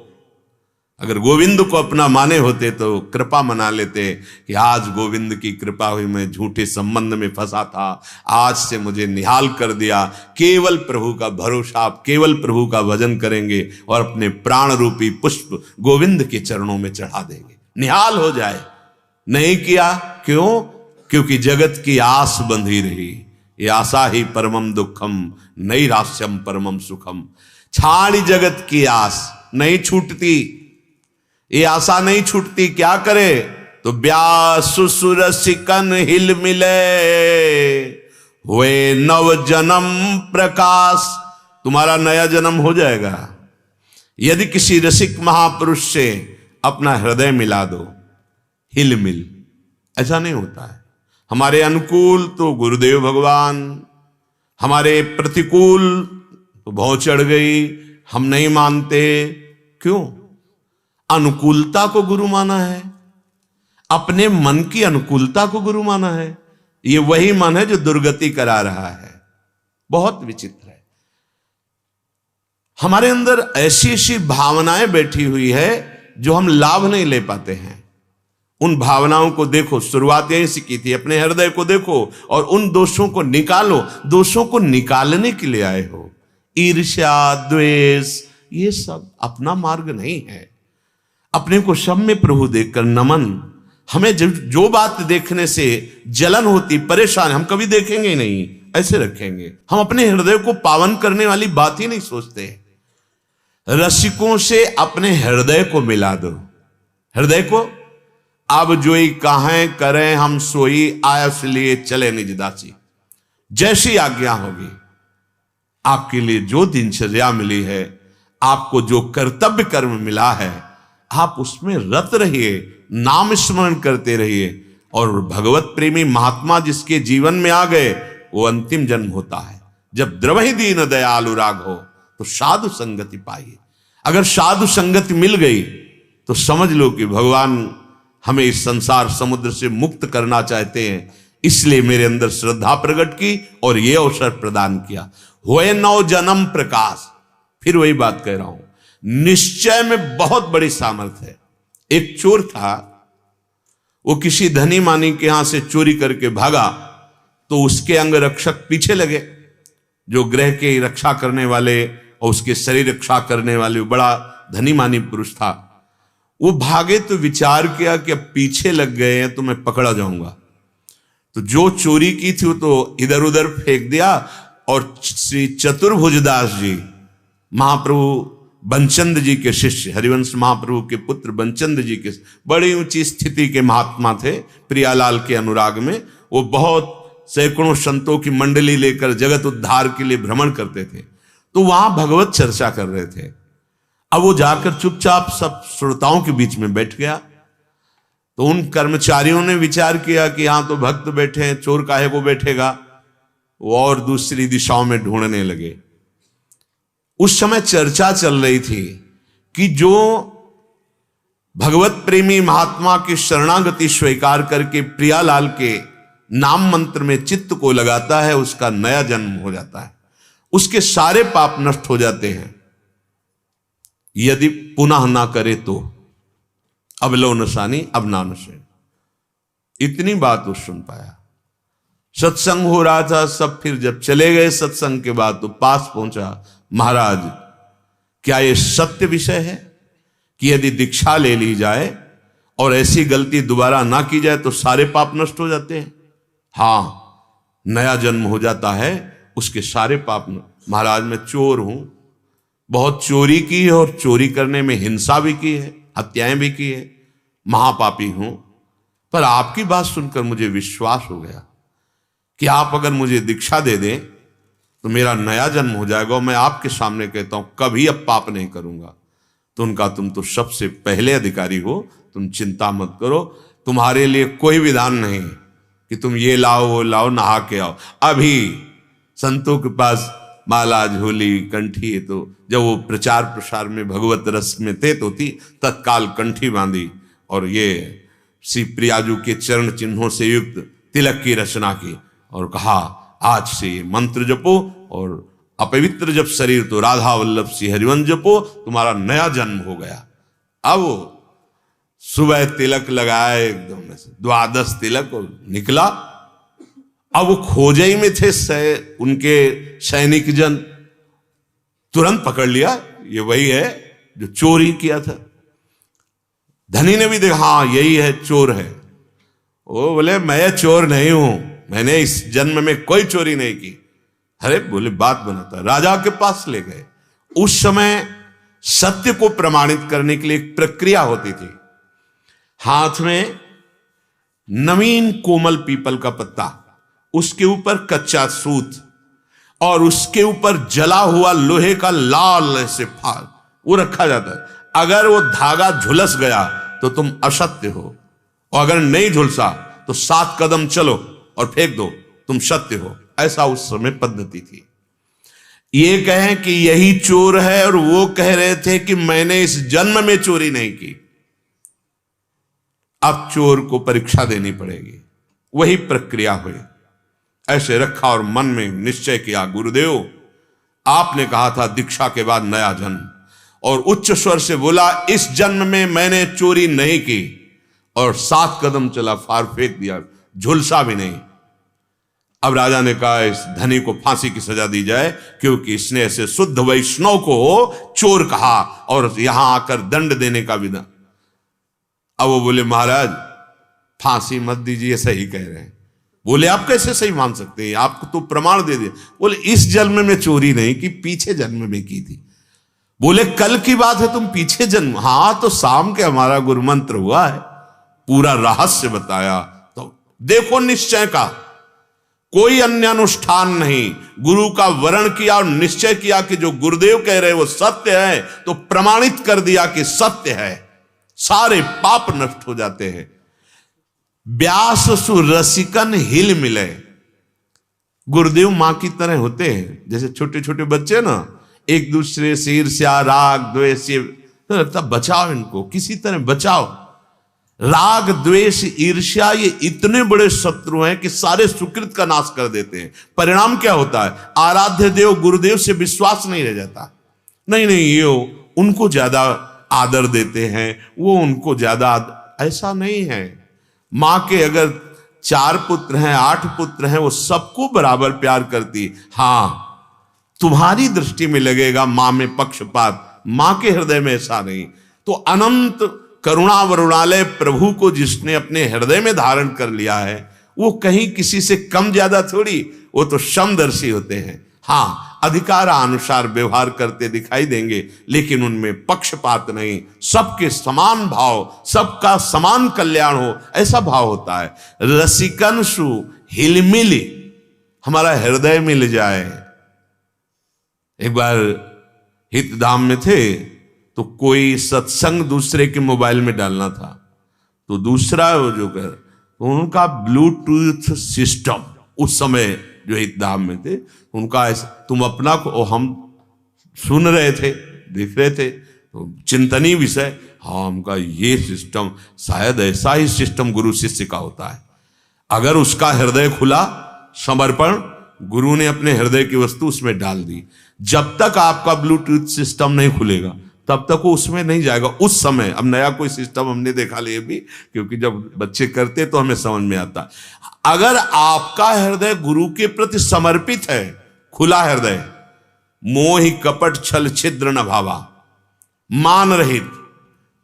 अगर गोविंद को अपना माने होते तो कृपा मना लेते कि आज गोविंद की कृपा हुई, मैं झूठे संबंध में फंसा था, आज से मुझे निहाल कर दिया। केवल प्रभु का भरोसा, आप केवल प्रभु का भजन करेंगे और अपने प्राण रूपी पुष्प गोविंद के चरणों में चढ़ा देंगे, निहाल हो जाए। नहीं किया, क्यों? क्योंकि जगत की आस बंधी रही। ये आशा ही परमम दुखम, नैराश्यम परमम सुखम। छाड़ी जगत की आस नहीं छूटती, ये आशा नहीं छूटती। क्या करे? तो ब्यासु सुरसिकन हिल मिले, हुए नव जन्म प्रकाश। तुम्हारा नया जन्म हो जाएगा यदि किसी रसिक महापुरुष से अपना हृदय मिला दो। हिल मिल, ऐसा नहीं होता है। हमारे अनुकूल तो गुरुदेव भगवान, हमारे प्रतिकूल तो भौं चढ़ गई, हम नहीं मानते। क्यों? अनुकूलता को गुरु माना है, अपने मन की अनुकूलता को गुरु माना है। ये वही मन है जो दुर्गति करा रहा है। बहुत विचित्र है। हमारे अंदर ऐसी ऐसी भावनाएं बैठी हुई है जो हम लाभ नहीं ले पाते हैं। उन भावनाओं को देखो, शुरुआत यहीं से की थी। अपने हृदय को देखो और उन दोषों को निकालो। दोषों को निकालने के लिए आए हो। ईर्ष्या, द्वेष, ये सब अपना मार्ग नहीं है। अपने को सब में प्रभु देखकर नमन। हमें जो बात देखने से जलन होती, परेशान, हम कभी देखेंगे ही नहीं, ऐसे रखेंगे। हम अपने हृदय को पावन करने वाली बात ही नहीं सोचते। रसिकों से अपने हृदय को मिला दो। हृदय को अब जोई काहें करें हम सोई, आयस लिए चले निज दासी। जैसी आज्ञा होगी, आपके लिए जो दिनचर्या मिली है, आपको जो कर्तव्य कर्म मिला है, आप उसमें रत रहिए, नाम स्मरण करते रहिए। और भगवत प्रेमी महात्मा जिसके जीवन में आ गए, वो अंतिम जन्म होता है जब द्रवहि दीन दयालु राग हो, तो साधु संगति पाइए। अगर साधु संगति मिल गई तो समझ लो कि भगवान हमें इस संसार समुद्र से मुक्त करना चाहते हैं। इसलिए मेरे अंदर श्रद्धा प्रकट की और ये अवसर प्रदान किया। हुए नव जन्म प्रकाश। फिर वही बात कह रहा हूं, निश्चय में बहुत बड़ी सामर्थ्य है। एक चोर था, वो किसी धनी मानी के यहां से चोरी करके भागा, तो उसके अंग रक्षक पीछे लगे, जो ग्रह की रक्षा करने वाले और उसके शरीर रक्षा करने वाले, बड़ा धनी मानी पुरुष था। वो भागे तो विचार किया कि अब पीछे लग गए हैं तो मैं पकड़ा जाऊंगा। तो जो चोरी की थी वो तो इधर उधर फेंक दिया। और श्री चतुर्भुजदास जी, महाप्रभु बंचंद जी के शिष्य, हरिवंश महाप्रभु के पुत्र बंचंद जी के, बड़ी ऊंची स्थिति के महात्मा थे, प्रियालाल के अनुराग में। वो बहुत सैकड़ों संतों की मंडली लेकर जगत उद्धार के लिए भ्रमण करते थे। तो वहां भगवत चर्चा कर रहे थे। अब वो जाकर चुपचाप सब श्रोताओं के बीच में बैठ गया। तो उन कर्मचारियों ने विचार किया कि यहां तो भक्त बैठे हैं, चोर काहे को बैठेगा। वो और दूसरी दिशाओं में ढूंढने लगे। उस समय चर्चा चल रही थी कि जो भगवत प्रेमी महात्मा की शरणागति स्वीकार करके प्रियालाल के नाम मंत्र में चित्त को लगाता है उसका नया जन्म हो जाता है, उसके सारे पाप नष्ट हो जाते हैं। यदि पुनः ना करे तो अब लो नशानी अब ना नशे। इतनी बात वो सुन पाया। सत्संग हो रहा था सब, फिर जब चले गए सत्संग के बाद तो पास पहुंचा, महाराज क्या ये सत्य विषय है कि यदि दीक्षा ले ली जाए और ऐसी गलती दोबारा ना की जाए तो सारे पाप नष्ट हो जाते हैं? हाँ, नया जन्म हो जाता है, उसके सारे पाप। महाराज मैं चोर हूं, बहुत चोरी की है और चोरी करने में हिंसा भी की है, हत्याएं भी की है, महापापी हूं, पर आपकी बात सुनकर मुझे विश्वास हो गया कि आप अगर मुझे दीक्षा दे दें तो मेरा नया जन्म हो जाएगा और मैं आपके सामने कहता हूं कभी अब पाप नहीं करूंगा। तो उनका तुम तो सबसे पहले अधिकारी हो, तुम चिंता मत करो, तुम्हारे लिए कोई विधान नहीं कि तुम ये लाओ वो लाओ, नहा के आओ। अभी संतों के पास माला झोली कंठी, तो जब वो प्रचार प्रसार में भगवत रस में थे तो थी, तत्काल कंठी बांधी और ये श्री प्रियाजू के चरण चिन्हों से युक्त तिलक की रचना की और कहा आज से ये मंत्र जपो और अपवित्र जब शरीर तो राधा वल्लभ श्री हरिवंश जपो, तुम्हारा नया जन्म हो गया। अब सुबह तिलक लगाए एकदम से, द्वादश तिलक और निकला। अब वो खोजे ही में थे उनके सैनिक जन, तुरंत पकड़ लिया, ये वही है जो चोरी किया था। धनी ने भी देखा, हाँ यही है, चोर है। वो बोले मैं चोर नहीं हूं, मैंने इस जन्म में कोई चोरी नहीं की। अरे बोले बात बनाता, राजा के पास ले गए। उस समय सत्य को प्रमाणित करने के लिए एक प्रक्रिया होती थी। हाथ में नवीन कोमल पीपल का पत्ता, उसके ऊपर कच्चा सूत और उसके ऊपर जला हुआ लोहे का लाल ऐसे फाल वो रखा जाता है। अगर वो धागा झुलस गया तो तुम असत्य हो, और अगर नहीं झुलसा तो 7 कदम चलो और फेंक दो, तुम सत्य हो। ऐसा उस समय पद्धति थी। ये कहें कि यही चोर है और वो कह रहे थे कि मैंने इस जन्म में चोरी नहीं की। अब चोर को परीक्षा देनी पड़ेगी। वही प्रक्रिया हुई। ऐसे रखा और मन में निश्चय किया, गुरुदेव आपने कहा था दीक्षा के बाद नया जन्म, और उच्च स्वर से बोला इस जन्म में मैंने चोरी नहीं की, और 7 कदम चला, फार फेंक दिया, झुलसा भी नहीं। अब राजा ने कहा इस धनी को फांसी की सजा दी जाए, क्योंकि इसने ऐसे शुद्ध वैष्णव को चोर कहा और यहां आकर दंड देने का विधान। अब वो बोले महाराज फांसी मत दीजिए, सही कह रहे हैं। बोले आप कैसे सही मान सकते हैं, आपको तो प्रमाण दे दिया। बोले इस जन्म में चोरी नहीं की, पीछे जन्म में की थी। बोले कल की बात है, तुम पीछे जन्म? हाँ तो शाम के हमारा गुरु मंत्र हुआ है, पूरा रहस्य बताया। तो देखो निश्चय का कोई अन्य अनुष्ठान नहीं, गुरु का वर्ण किया और निश्चय किया कि जो गुरुदेव कह रहे वो सत्य है, तो प्रमाणित कर दिया कि सत्य है, सारे पाप नष्ट हो जाते हैं। व्यास सु रसिकन हिल मिले। गुरुदेव मां की तरह होते हैं, जैसे छोटे छोटे बच्चे ना एक दूसरे से ईर्ष्या राग द्वेष, तो लगता बचाओ इनको, किसी तरह बचाओ। राग द्वेष ईर्ष्या ये इतने बड़े शत्रु हैं कि सारे सुकृत का नाश कर देते हैं। परिणाम क्या होता है, आराध्य देव गुरुदेव से विश्वास नहीं रह जाता। नहीं ये उनको ज्यादा आदर देते हैं, वो उनको ज्यादा ऐसा नहीं है। मां के अगर 4 पुत्र हैं 8 पुत्र हैं, वो सबको बराबर प्यार करती। हां तुम्हारी दृष्टि में लगेगा मां में पक्षपात, मां के हृदय में ऐसा नहीं। तो अनंत करुणा वरुणालय प्रभु को जिसने अपने हृदय में धारण कर लिया है, वो कहीं किसी से कम ज्यादा थोड़ी, वो तो समदर्शी होते हैं। हाँ अधिकार अनुसार व्यवहार करते दिखाई देंगे, लेकिन उनमें पक्षपात नहीं, सबके समान भाव, सबका समान कल्याण हो, ऐसा भाव होता है। रसिकन सु हिलमिली, हमारा हृदय मिल जाए। एक बार हितधाम में थे तो कोई सत्संग दूसरे के मोबाइल में डालना था, तो दूसरा वो जो कर तो उनका ब्लूटूथ सिस्टम, उस समय जो हितधाम में थे उनका ऐसा, तुम अपना को, हम सुन रहे थे देख रहे थे तो चिंतनीय विषय, हाँ उनका ये सिस्टम, शायद ऐसा ही सिस्टम गुरु शिष्य का होता है। अगर उसका हृदय खुला, समर्पण, गुरु ने अपने हृदय की वस्तु उसमें डाल दी, जब तक आपका ब्लूटूथ सिस्टम नहीं खुलेगा तब तक वो उसमें नहीं जाएगा। उस समय, अब नया कोई सिस्टम हमने देखा ले भी, क्योंकि जब बच्चे करते तो हमें समझ में आता। अगर आपका हृदय गुरु के प्रति समर्पित है, खुला हृदय, मोह कपट छल छिद्र न भावा, मान रहित,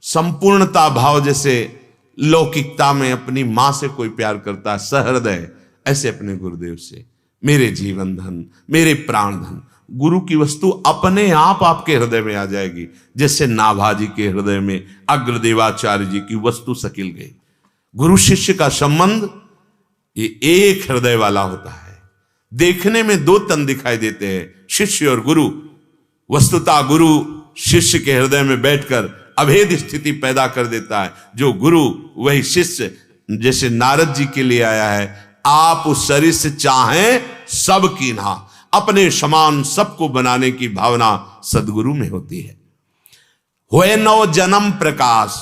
संपूर्णता भाव, जैसे लौकिकता में अपनी मां से कोई प्यार करता है, सहृदय, ऐसे अपने गुरुदेव से, मेरे जीवन धन, मेरे प्राण धन, गुरु की वस्तु अपने आप आपके हृदय में आ जाएगी। जैसे नाभाजी के हृदय में अग्रदेवाचार्य जी की वस्तु सकिल गई। गुरु शिष्य का संबंध ये एक हृदय वाला होता है। देखने में दो तन दिखाई देते हैं, शिष्य और गुरु। वस्तुतः गुरु शिष्य के हृदय में बैठकर अभेद स्थिति पैदा कर देता है। जो गुरु वही शिष्य, जैसे नारद जी के लिए आया है, आप उस शरीर से चाहें सब कीन्हा, अपने समान सबको बनाने की भावना सदगुरु में होती है। हुए नव जन्म प्रकाश,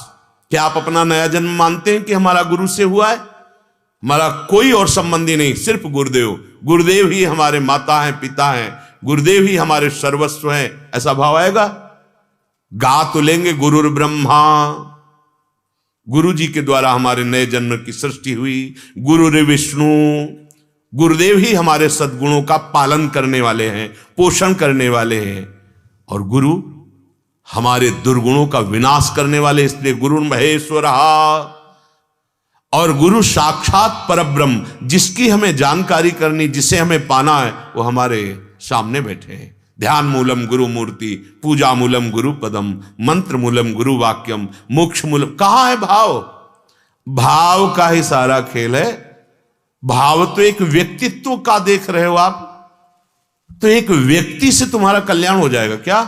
क्या आप अपना नया जन्म मानते हैं कि हमारा गुरु से हुआ है? हमारा कोई और संबंधी नहीं, सिर्फ गुरुदेव। गुरुदेव ही हमारे माता हैं, पिता हैं, गुरुदेव ही हमारे सर्वस्व हैं, ऐसा भाव आएगा। गा तो लेंगे गुरुर ब्रह्मा, गुरु जी के द्वारा हमारे नए जन्म की सृष्टि हुई। गुरुर विष्णु, गुरुदेव ही हमारे सद्गुणों का पालन करने वाले हैं, पोषण करने वाले हैं। और गुरु हमारे दुर्गुणों का विनाश करने वाले, इसलिए गुरु महेश्वर। और गुरु साक्षात परब्रह्म, जिसकी हमें जानकारी करनी, जिसे हमें पाना है, वो हमारे सामने बैठे हैं। ध्यान मूलम गुरु मूर्ति, पूजा मूलम गुरु पदम, मंत्र मूलम गुरु वाक्यम, मोक्ष मूलम। कहां है भाव? भाव का ही सारा खेल है। भाव तो एक व्यक्तित्व का देख रहे हो आप, तो एक व्यक्ति से तुम्हारा कल्याण हो जाएगा क्या?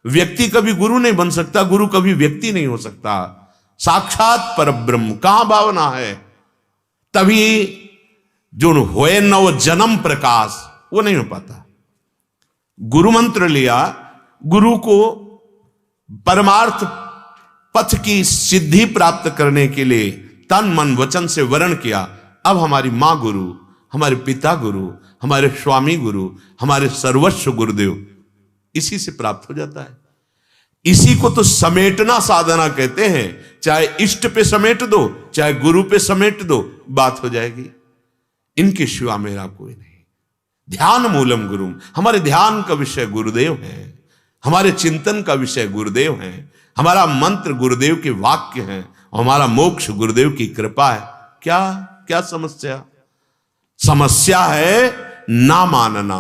व्यक्ति कभी गुरु नहीं बन सकता, गुरु कभी व्यक्ति नहीं हो सकता। साक्षात परब्रह्म, कहां भावना है? तभी जो होए नव जन्म प्रकाश, वो नहीं हो पाता। गुरु मंत्र लिया, गुरु को परमार्थ पथ की सिद्धि प्राप्त करने के लिए तन मन वचन से वरण किया। अब हमारी मां गुरु, हमारे पिता गुरु, हमारे स्वामी गुरु, हमारे सर्वस्व गुरुदेव, इसी से प्राप्त हो जाता है। इसी को तो समेटना साधना कहते हैं। चाहे इष्ट पे समेट दो, चाहे गुरु पे समेट दो, बात हो जाएगी। इनके सिवा मेरा कोई नहीं। ध्यान मूलम गुरु, हमारे ध्यान का विषय गुरुदेव है, हमारे चिंतन का विषय गुरुदेव है, हमारा मंत्र गुरुदेव के वाक्य हैं, हमारा मोक्ष गुरुदेव की कृपा है। क्या क्या समस्या? समस्या है ना मानना।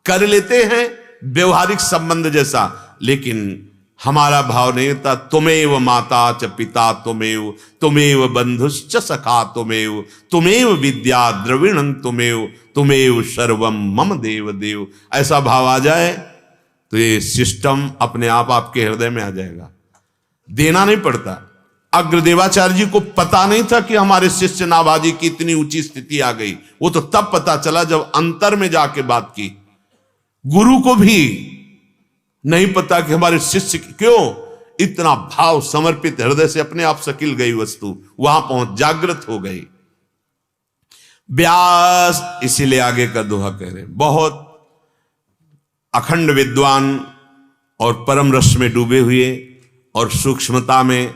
कर लेते हैं व्यवहारिक संबंध जैसा, लेकिन हमारा भाव नहीं होता। तुमेव माता च पिता तुमेव, तुमेव बंधुश्च सखा तुमेव, तुमेव विद्या द्रविणं तुमेव, तुमेव सर्वम मम देव देव। ऐसा भाव आ जाए तो ये सिस्टम अपने आप आपके हृदय में आ जाएगा। देना नहीं पड़ता। अग्रदेवाचार्य जी को पता नहीं था कि हमारे शिष्य नाभाजी की इतनी ऊंची स्थिति आ गई। वो तो तब पता चला जब अंतर में जाके बात की। गुरु को भी नहीं पता कि हमारे शिष्य क्यों इतना भाव समर्पित हृदय से अपने आप सकिल गई वस्तु वहां पहुंच जागृत हो गई। व्यास इसीलिए आगे का दोहा कह रहे, बहुत अखंड विद्वान और परम रस में डूबे हुए और सूक्ष्मता में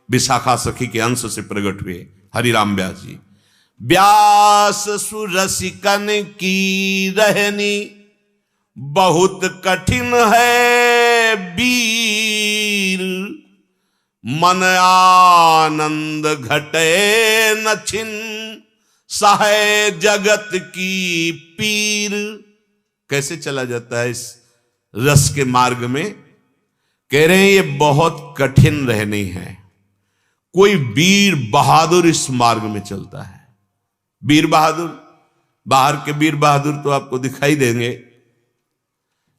विशाखा सखी के अंश से प्रकट हुए हरिराम व्यास जी। व्यास सुरसिकन की रहनी बहुत कठिन है वीर, मन आनंद घटे न छिन सहे जगत की पीर। कैसे चला जाता है इस रस के मार्ग में? कह रहे हैं ये बहुत कठिन रहनी है। कोई वीर बहादुर इस मार्ग में चलता है। वीर बहादुर, बाहर के वीर बहादुर तो आपको दिखाई देंगे,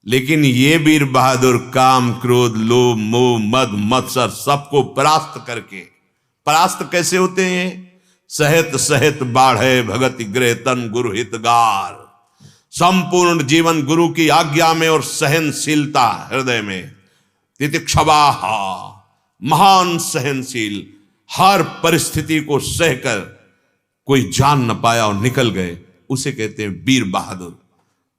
लेकिन ये वीर बहादुर काम क्रोध लोभ मोह मद मत्सर सबको परास्त करके, परास्त कैसे होते हैं? सहत सहत बाढ़े भगति गृह तन गुरु हितगार। संपूर्ण जीवन गुरु की आज्ञा में और सहनशीलता हृदय में, तितिक्षवा, महान सहनशील, हर परिस्थिति को सहकर कोई जान न पाया और निकल गए, उसे कहते हैं वीर बहादुर।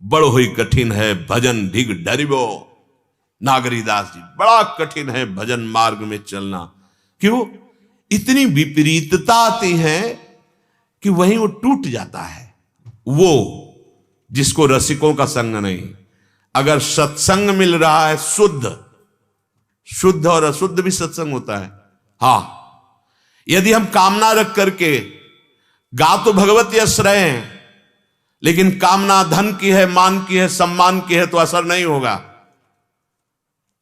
बड़ो ही कठिन है भजन ढिग डरिबो। नागरीदास जी, बड़ा कठिन है भजन मार्ग में चलना। क्यों? इतनी विपरीतता आती है कि वहीं वो टूट जाता है। वो जिसको रसिकों का संग नहीं, अगर सत्संग मिल रहा है, शुद्ध और अशुद्ध भी सत्संग होता है। हां, यदि हम कामना रख करके गा तो भगवत यश रहे हैं, लेकिन कामना धन की है, मान की है, सम्मान की है, तो असर नहीं होगा।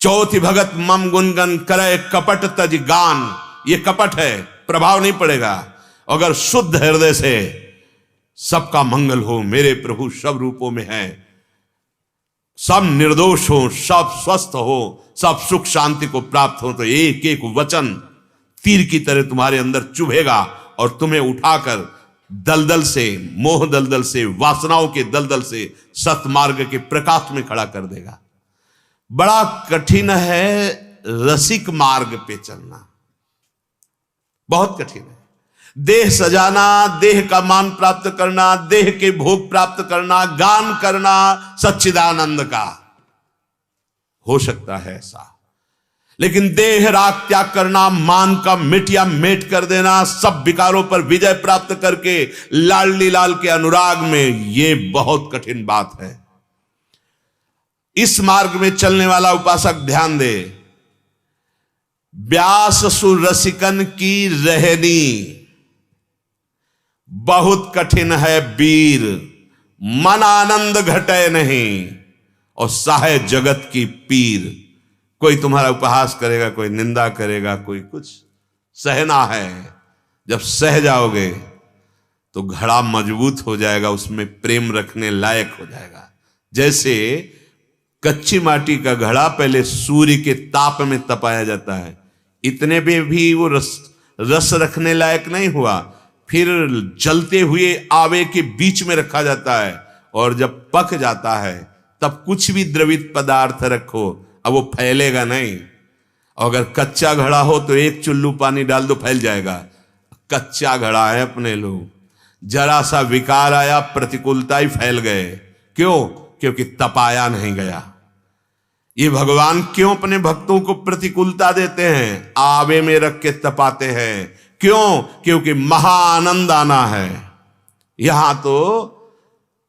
चौथी भगत मम गुनगन करे कपट तज गान, ये कपट है, प्रभाव नहीं पड़ेगा। अगर शुद्ध हृदय से सबका मंगल हो, मेरे प्रभु सब रूपों में है, सब निर्दोष हो, सब स्वस्थ हो, सब सुख शांति को प्राप्त हो, तो एक एक वचन तीर की तरह तुम्हारे अंदर चुभेगा और तुम्हें उठाकर दलदल से, मोह दलदल से, वासनाओं के दलदल से सतमार्ग के प्रकाश में खड़ा कर देगा। बड़ा कठिन है रसिक मार्ग पे चलना, बहुत कठिन है। देह सजाना, देह का मान प्राप्त करना, देह के भोग प्राप्त करना, गान करना सच्चिदानंद का हो सकता है ऐसा, लेकिन देह राग त्याग करना, मान का मिटिया मेट कर देना, सब विकारों पर विजय प्राप्त करके लाडली लाल के अनुराग में, ये बहुत कठिन बात है। इस मार्ग में चलने वाला उपासक ध्यान दे, व्यास सुर रसिकन की रहनी बहुत कठिन है वीर, मन आनंद घटे नहीं और साहे जगत की पीर। कोई तुम्हारा उपहास करेगा, कोई निंदा करेगा, कोई कुछ, सहना है। जब सह जाओगे तो घड़ा मजबूत हो जाएगा, उसमें प्रेम रखने लायक हो जाएगा। जैसे कच्ची माटी का घड़ा पहले सूर्य के ताप में तपाया जाता है, इतने में भी वो रस रखने लायक नहीं हुआ, फिर जलते हुए आवे के बीच में रखा जाता है, और जब पक जाता है तब कुछ भी द्रवित पदार्थ रखो, अब वो फैलेगा नहीं। अगर कच्चा घड़ा हो तो एक चुल्लू पानी डाल दो, फैल जाएगा। कच्चा घड़ा है अपने लोग, जरा सा विकार आया, प्रतिकूलता ही फैल गए। क्यों? क्योंकि तपाया नहीं गया। ये भगवान क्यों अपने भक्तों को प्रतिकूलता देते हैं, आवे में रख के तपाते हैं? क्यों? क्योंकि महाआनंद आना है। यहां तो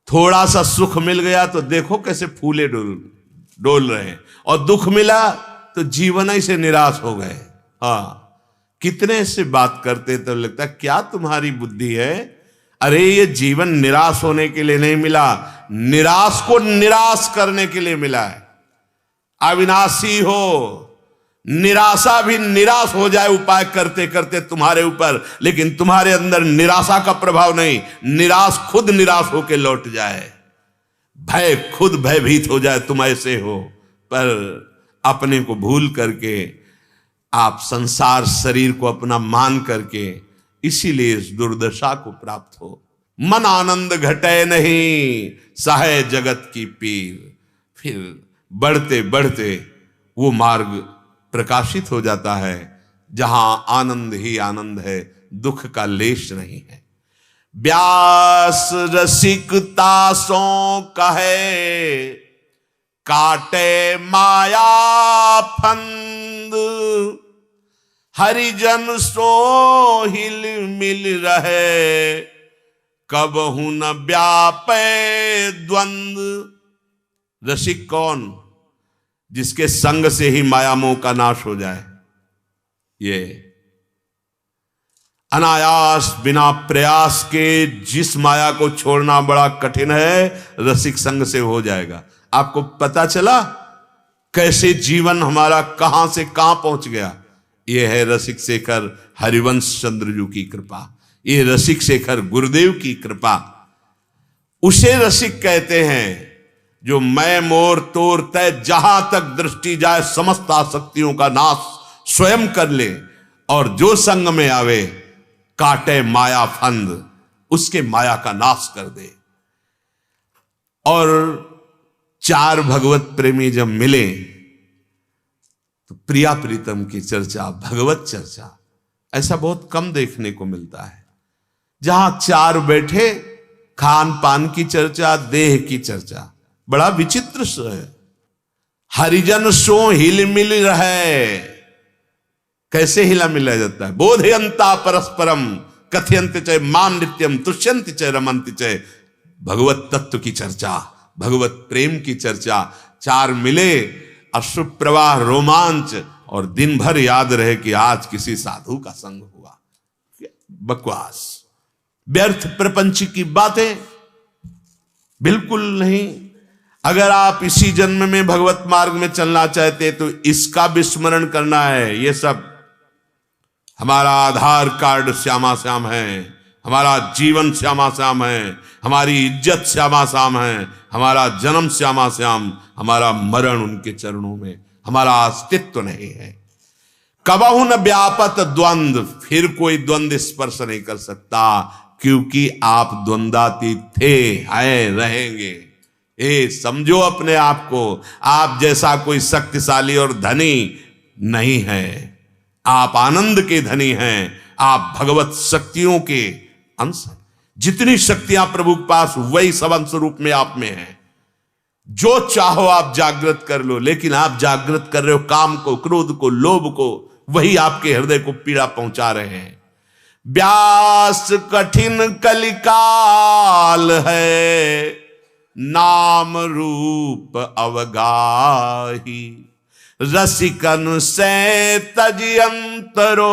थोड़ा सा सुख मिल गया तो देखो कैसे फूले डोल रहे हैं, और दुख मिला तो जीवन ही से निराश हो गए। हाँ, कितने से बात करते तो लगता क्या तुम्हारी बुद्धि है। अरे ये जीवन निराश होने के लिए नहीं मिला, निराश को निराश करने के लिए मिला है। अविनाशी हो, निराशा भी निराश हो जाए उपाय करते करते तुम्हारे ऊपर, लेकिन तुम्हारे अंदर निराशा का प्रभाव नहीं, निराश खुद निराश होकर लौट जाए, भय खुद भयभीत हो जाए, तुम ऐसे हो। पर अपने को भूल करके आप संसार शरीर को अपना मान करके इसीलिए इस दुर्दशा को प्राप्त हो। मन आनंद घटे नहीं, सहे जगत की पीर। फिर बढ़ते बढ़ते वो मार्ग प्रकाशित हो जाता है जहां आनंद ही आनंद है, दुख का लेश नहीं है। व्यास रसिकता सो कहे, काटे माया फंद, हरिजन सो हिल मिल रहे, कबहु न व्यापे द्वंद। रसिक कौन? जिसके संग से ही माया मोह का नाश हो जाए। ये अनायास बिना प्रयास के जिस माया को छोड़ना बड़ा कठिन है, रसिक संग से हो जाएगा। आपको पता चला कैसे जीवन हमारा कहां से कहां पहुंच गया? यह है रसिक शेखर हरिवंश चंद्रजू की कृपा, ये रसिक शेखर गुरुदेव की कृपा। उसे रसिक कहते हैं जो मैं मोर तोर तय जहां तक दृष्टि जाए समस्त आसक्तियों का नाश स्वयं कर ले, और जो संग में आवे काटे माया फंद, उसके माया का नाश कर दे। और चार भगवत प्रेमी जब मिले तो प्रिया प्रीतम की चर्चा, भगवत चर्चा, ऐसा बहुत कम देखने को मिलता है। जहां चार बैठे, खान पान की चर्चा, देह की चर्चा, बड़ा विचित्र सो है। हरिजन सो हिल मिल रहे। कैसे हिला मिला जाता है? बोधयंता परस्परम कथयंत च माम नित्यम तुष्यंत च रमंत च। भगवत तत्व की चर्चा, भगवत प्रेम की चर्चा, चार मिले, अश्रु प्रवाह, रोमांच, और दिन भर याद रहे कि आज किसी साधु का संग हुआ। बकवास, व्यर्थ प्रपंच की बातें, बिल्कुल नहीं। अगर आप इसी जन्म में भगवत मार्ग में चलना चाहते तो इसका विस्मरण करना है। ये सब हमारा आधार कार्ड श्यामा श्याम है, हमारा जीवन श्यामा श्याम है, हमारी इज्जत श्यामा श्याम है, हमारा जन्म श्यामा श्याम, हमारा मरण उनके चरणों में, हमारा अस्तित्व नहीं है। कबहु न व्यापत द्वंद्व, फिर कोई द्वंद्व स्पर्श नहीं कर सकता, क्योंकि आप द्वंद्वातीत थे, हैं, रहेंगे। समझो अपने आप को, आप जैसा कोई शक्तिशाली और धनी नहीं है। आप आनंद के धनी हैं, आप भगवत शक्तियों के अंश हैं। जितनी शक्तियां प्रभु के पास, वही सब अंश रूप में आप में है। जो चाहो आप जागृत कर लो, लेकिन आप जागृत कर रहे हो काम को, क्रोध को, लोभ को, वही आपके हृदय को पीड़ा पहुंचा रहे हैं। व्यास कठिन कलिकाल है, नाम रूप अवगाही, रसिकन से तजयंतरो,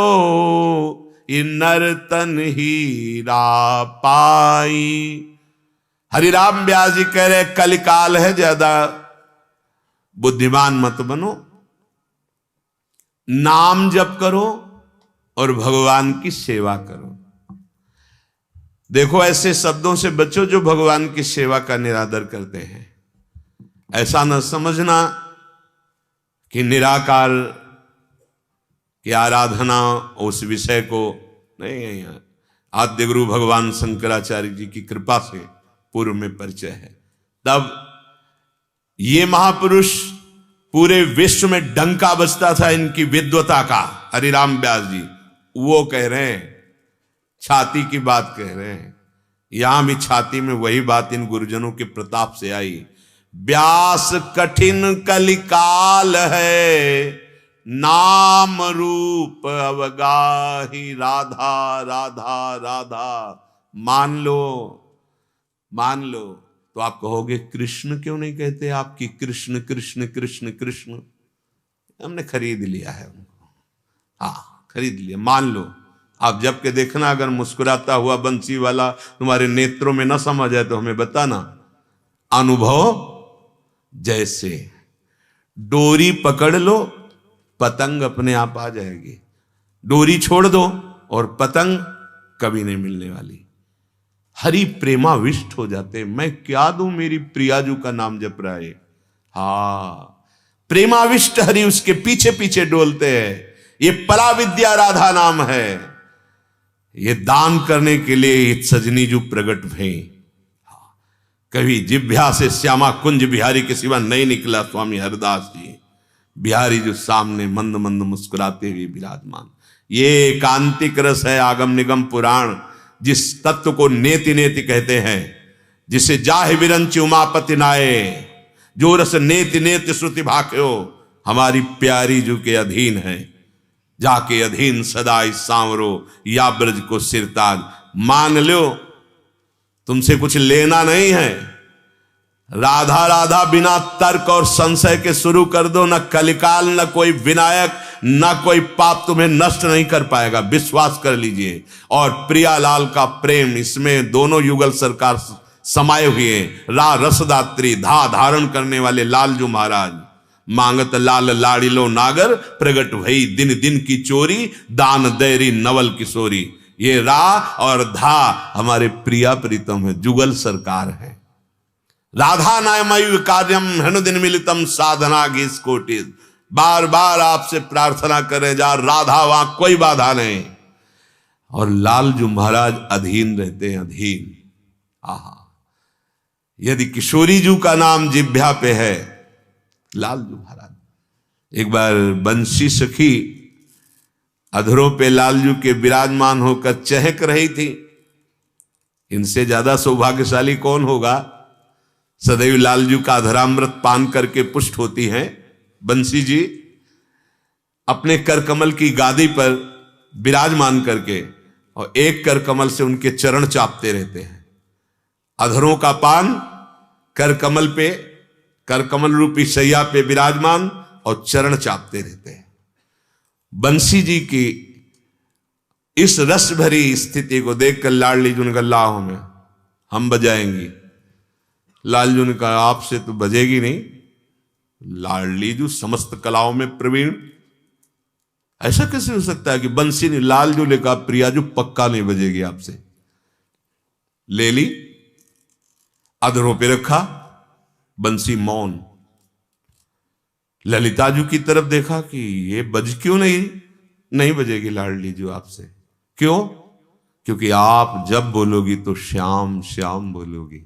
नर्तन हीरा पाई। हरिराम व्यास जी कह रहे कलिकाल है, ज्यादा बुद्धिमान मत बनो, नाम जप करो और भगवान की सेवा करो। देखो, ऐसे शब्दों से बचो जो भगवान की सेवा का निरादर करते हैं। ऐसा न समझना कि निराकार की आराधना उस विषय को नहीं। आद्य गुरु भगवान शंकराचार्य जी की कृपा से पूर्व में परिचय है। तब ये महापुरुष, पूरे विश्व में डंका बजता था इनकी विद्वता का। हरिराम व्यास जी वो कह रहे हैं, छाती की बात कह रहे हैं। यहां भी छाती में वही बात इन गुरुजनों के प्रताप से आई। व्यास कठिन कलिकाल है, नाम रूप अवगाही, राधा राधा राधा। मान लो, मान लो। तो आप कहोगे कृष्ण क्यों नहीं कहते आपकी? कृष्ण कृष्ण कृष्ण कृष्ण, हमने खरीद लिया है उनको। हाँ, खरीद लिया, मान लो। आप जब के देखना, अगर मुस्कुराता हुआ बंसी वाला तुम्हारे नेत्रों में न समझ आए तो हमें बताना। अनुभव जैसे डोरी पकड़ लो, पतंग अपने आप आ जाएगी। डोरी छोड़ दो और पतंग कभी नहीं मिलने वाली। हरि प्रेमाविष्ट हो जाते। मैं क्या दूं, मेरी प्रियाजू का नाम जप रहा है। हाँ, प्रेमाविष्ट हरि उसके पीछे पीछे डोलते हैं। ये पराविद्या राधा नाम है। ये दान करने के लिए सजनी जो प्रगट भई। कभी जिभ्या से श्यामा कुंज बिहारी के सिवा नहीं निकला स्वामी हरदास जी। बिहारी जो सामने मंद मंद मुस्कुराते हुए विराजमान। ये एकांतिक रस है आगम निगम पुराण, जिस तत्व को नेति नेति कहते हैं, जिसे जाहि विरंच उमापति नाये, जो रस नेति नेति श्रुति भाख्यो, हमारी प्यारी जू के अधीन है। जाके अधीन सदा इस सांवरो, या ब्रज को सिरताज। मान लो, तुमसे कुछ लेना नहीं है। राधा राधा बिना तर्क और संशय के शुरू कर दो। न कलिकाल, न कोई विनायक, न कोई पाप तुम्हें नष्ट नहीं कर पाएगा, विश्वास कर लीजिए। और प्रियालाल का प्रेम, इसमें दोनों युगल सरकार समाये हुए। रा रसदात्री, धा धारण करने वाले लालजू महाराज। मांगत लाल लाड़िलो नागर, प्रगट भई दिन दिन की चोरी, दान दैरी नवल किशोरी। ये रा और धा हमारे प्रिया प्रीतम है, जुगल सरकार है। राधा नामय कार्यम हनुदिन मिलितम साधना गीस कोटि। बार बार आपसे प्रार्थना करें जा, राधा वहां कोई बाधा नहीं। और लालजू महाराज अधीन रहते हैं, अधीन। आहा, यदि किशोरी जू का नाम जिभ्या पे है, लालजू महाराज। एक बार बंसी सखी अधरों पे लालजू के विराजमान होकर चहक रही थी। इनसे ज्यादा सौभाग्यशाली कौन होगा। सदैव लालजू का अधरामृत पान करके पुष्ट होती हैं बंसी जी, अपने कर कमल की गादी पर विराजमान करके, और एक कर कमल से उनके चरण चापते रहते हैं। अधरों का पान कर कमल पे, कर कमल रूपी शैया पे विराजमान और चरण चापते रहते हैं। बंसी जी की इस रस भरी स्थिति को देखकर लाडली जी ने कहा लाओ में हम बजाएंगी। लालजू ने कहा आपसे तो बजेगी नहीं। लाडली जी समस्त कलाओं में प्रवीण, ऐसा कैसे हो सकता है कि बंसी ने, लालजू ने कहा प्रिया जो पक्का नहीं बजेगी आपसे। ले ली, अधरों पे रखा, बंसी मौन। ललिता जी की तरफ देखा कि ये बज क्यों नहीं बजेगी लाडली जी आपसे। क्यों? क्योंकि आप जब बोलोगी तो श्याम श्याम बोलोगी,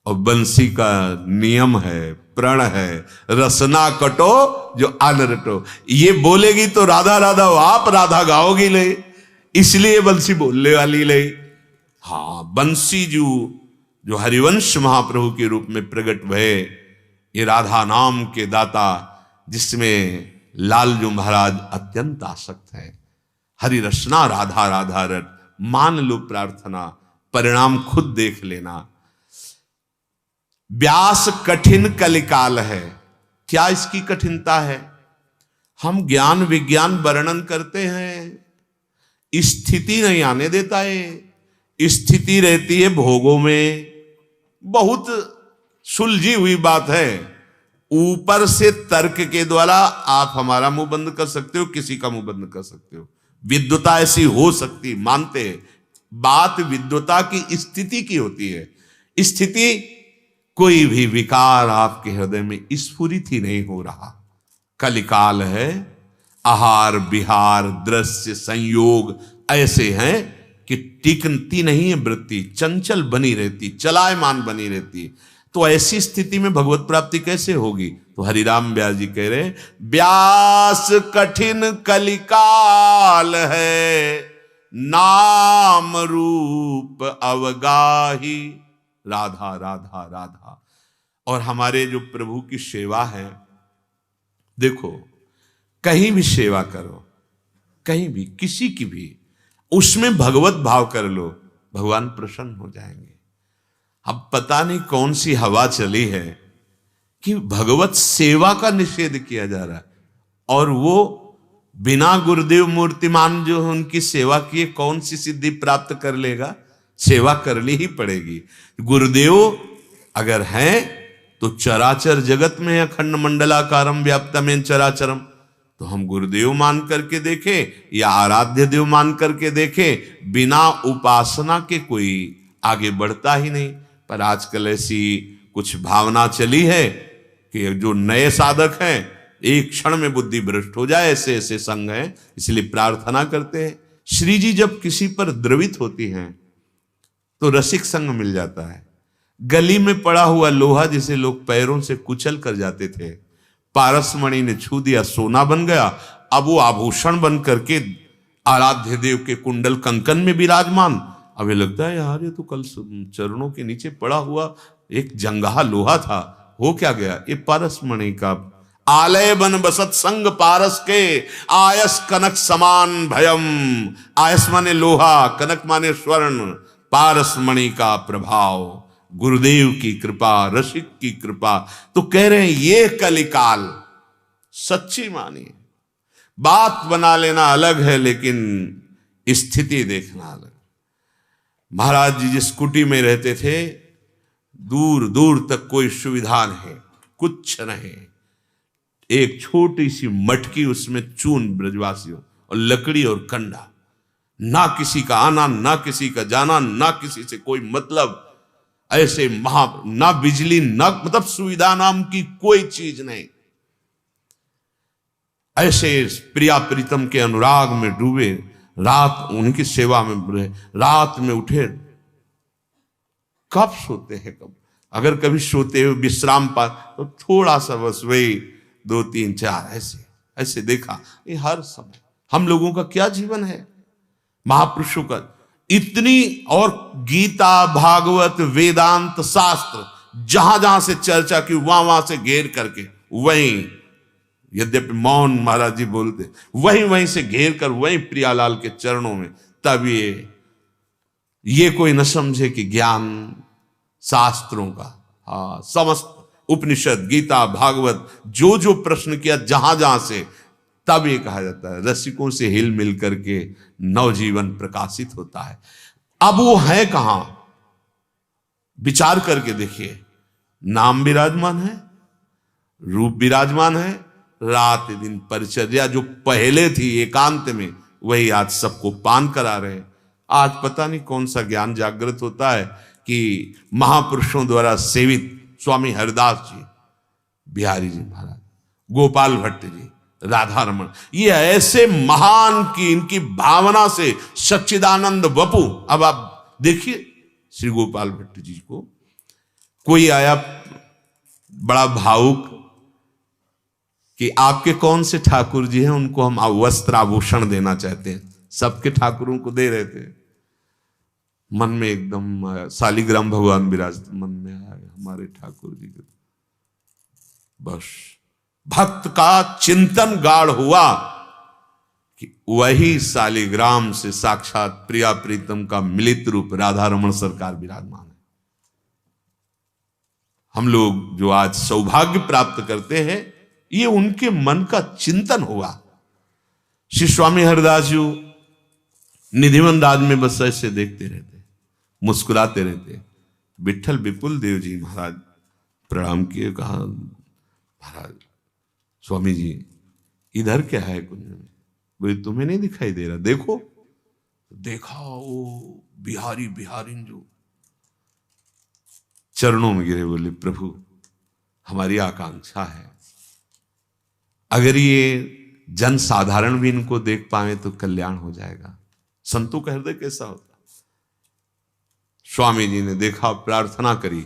और बंसी का नियम है, प्रण है, रसना कटो जो अन रटो। ये बोलेगी तो राधा राधा, आप राधा गाओगी ले, इसलिए बंसी बोलने वाली ले। हाँ, बंसी जो हरिवंश महाप्रभु के रूप में प्रकट भये, ये राधा नाम के दाता, जिसमें लालजू महाराज अत्यंत आसक्त है। हरि रसना राधा राधा रट, मान लो प्रार्थना, परिणाम खुद देख लेना। व्यास कठिन कलिकाल है। क्या इसकी कठिनता है? हम ज्ञान विज्ञान वर्णन करते हैं, स्थिति नहीं आने देता है। स्थिति रहती है भोगों में। बहुत सुलझी हुई बात है। ऊपर से तर्क के द्वारा आप हमारा मुंह बंद कर सकते हो, किसी का मुंह बंद कर सकते हो। विद्वता ऐसी हो सकती, मानते। बात विद्वता की स्थिति की होती है। स्थिति कोई भी विकार आपके हृदय में स्फुरित ही नहीं हो रहा। कलिकाल है। आहार विहार दृश्य संयोग ऐसे हैं कि टिकती नहीं है वृत्ति, चंचल बनी रहती, चलायमान बनी रहती। तो ऐसी स्थिति में भगवत प्राप्ति कैसे होगी? तो हरिराम व्यास जी कह रहे, व्यास कठिन कलिकाल है, नाम रूप अवगाही। राधा राधा राधा। और हमारे जो प्रभु की सेवा है, देखो कहीं भी सेवा करो, कहीं भी किसी की भी, उसमें भगवत भाव कर लो, भगवान प्रसन्न हो जाएंगे। अब पता नहीं कौन सी हवा चली है कि भगवत सेवा का निषेध किया जा रहा है, और वो बिना गुरुदेव मूर्तिमान जो उनकी सेवा किए कौन सी सिद्धि प्राप्त कर लेगा? सेवा करनी ही पड़ेगी। गुरुदेव अगर हैं तो चराचर जगत में अखंड मंडलाकारम व्याप्तमेन चराचरम, तो हम गुरुदेव मान करके देखें या आराध्य देव मान करके देखें। बिना उपासना के कोई आगे बढ़ता ही नहीं। पर आजकल ऐसी कुछ भावना चली है कि जो नए साधक हैं एक क्षण में बुद्धि भ्रष्ट हो जाए, ऐसे ऐसे संग हैं। इसलिए प्रार्थना करते हैं, श्री जी जब किसी पर द्रवित होती हैं तो रसिक संग मिल जाता है। गली में पड़ा हुआ लोहा जिसे लोग पैरों से कुचल कर जाते थे, पारसमणि ने छू दिया, सोना बन गया। अब वो आभूषण बन करके आराध्य देव के कुंडल कंकन में विराजमान। अब ये लगता है यार ये तो कल चरणों के नीचे पड़ा हुआ एक जंगहा लोहा था, हो क्या गया? ये पारसमणि का आलय बन बसत संग पारस के, आयस कनक समान भयम। आयस माने लोहा, कनक माने स्वर्ण, पारसमणि का प्रभाव, गुरुदेव की कृपा, रसिक की कृपा। तो कह रहे हैं ये कलिकाल सच्ची मानिए। बात बना लेना अलग है, लेकिन स्थिति देखना अलग। महाराज जी जिस कुटी में रहते थे, दूर दूर तक कोई सुविधा नहीं, कुछ नहीं। एक छोटी सी मटकी, उसमें चून ब्रजवासियों और लकड़ी और कंडा। ना किसी का आना, ना किसी का जाना, ना किसी से कोई मतलब। ऐसे ना बिजली, ना मतलब सुविधा नाम की कोई चीज नहीं। ऐसे प्रिया प्रीतम के अनुराग में डूबे, रात उनकी सेवा में रहे, रात में उठे। कब सोते हैं? कब अगर कभी सोते हुए विश्राम पा तो थोड़ा सा, बस वही 2 3 4 ऐसे ऐसे देखा। ये हर समय हम लोगों का क्या जीवन है? महापुरुषों का इतनी, और गीता, भागवत, वेदांत, शास्त्र जहां जहां से चर्चा की वहां वहां से घेर करके वहीं, यद्यपि मौन महाराज जी बोलते, वहीं वहीं से घेर कर वहीं प्रियालाल के चरणों में। तब ये कोई न समझे कि ज्ञान शास्त्रों का, हाँ, समस्त उपनिषद, गीता, भागवत, जो जो प्रश्न किया जहां जहां से, तब ये कहा जाता है रसिकों से हिल मिल करके नवजीवन प्रकाशित होता है। अब वो है कहां, विचार करके देखिए। नाम विराजमान है, रूप विराजमान है, रात दिन परिचर्या जो पहले थी एकांत में, वही आज सबको पान करा रहे हैं। आज पता नहीं कौन सा ज्ञान जागृत होता है कि महापुरुषों द्वारा सेवित स्वामी हरिदास जी, बिहारी जी महाराज, गोपाल भट्ट जी, राधा रमन, ये ऐसे महान की इनकी भावना से सच्चिदानंद वपु। अब आप देखिए श्री गोपाल भट्ट जी को, कोई आया बड़ा भावुक कि आपके कौन से ठाकुर जी हैं, उनको हम वस्त्र आभूषण देना चाहते हैं। सबके ठाकुरों को दे रहे थे, मन में एकदम शालिग्राम भगवान विराज मन में आया हमारे ठाकुर जी के। बस भक्त का चिंतन गाढ़ हुआ कि वही शालिग्राम से साक्षात प्रिया प्रीतम का मिलित रूप राधा रमण सरकार विराजमान है। हम लोग जो आज सौभाग्य प्राप्त करते हैं, ये उनके मन का चिंतन हुआ। श्री स्वामी हरिदास जी निधिवंत राज में बस ऐसे देखते रहते, मुस्कुराते रहते। विठल विपुल देव जी महाराज प्रणाम किए, कहा महाराज स्वामी जी इधर क्या है कुंज में, बोले तुम्हें नहीं दिखाई दे रहा, देखो। देखा वो बिहारी बिहारिन जो चरणों में गिरे, बोले प्रभु हमारी आकांक्षा है, अगर ये जन साधारण भी इनको देख पाए तो कल्याण हो जाएगा। संतों का हृदय कैसा होता। स्वामी जी ने देखा, प्रार्थना करी,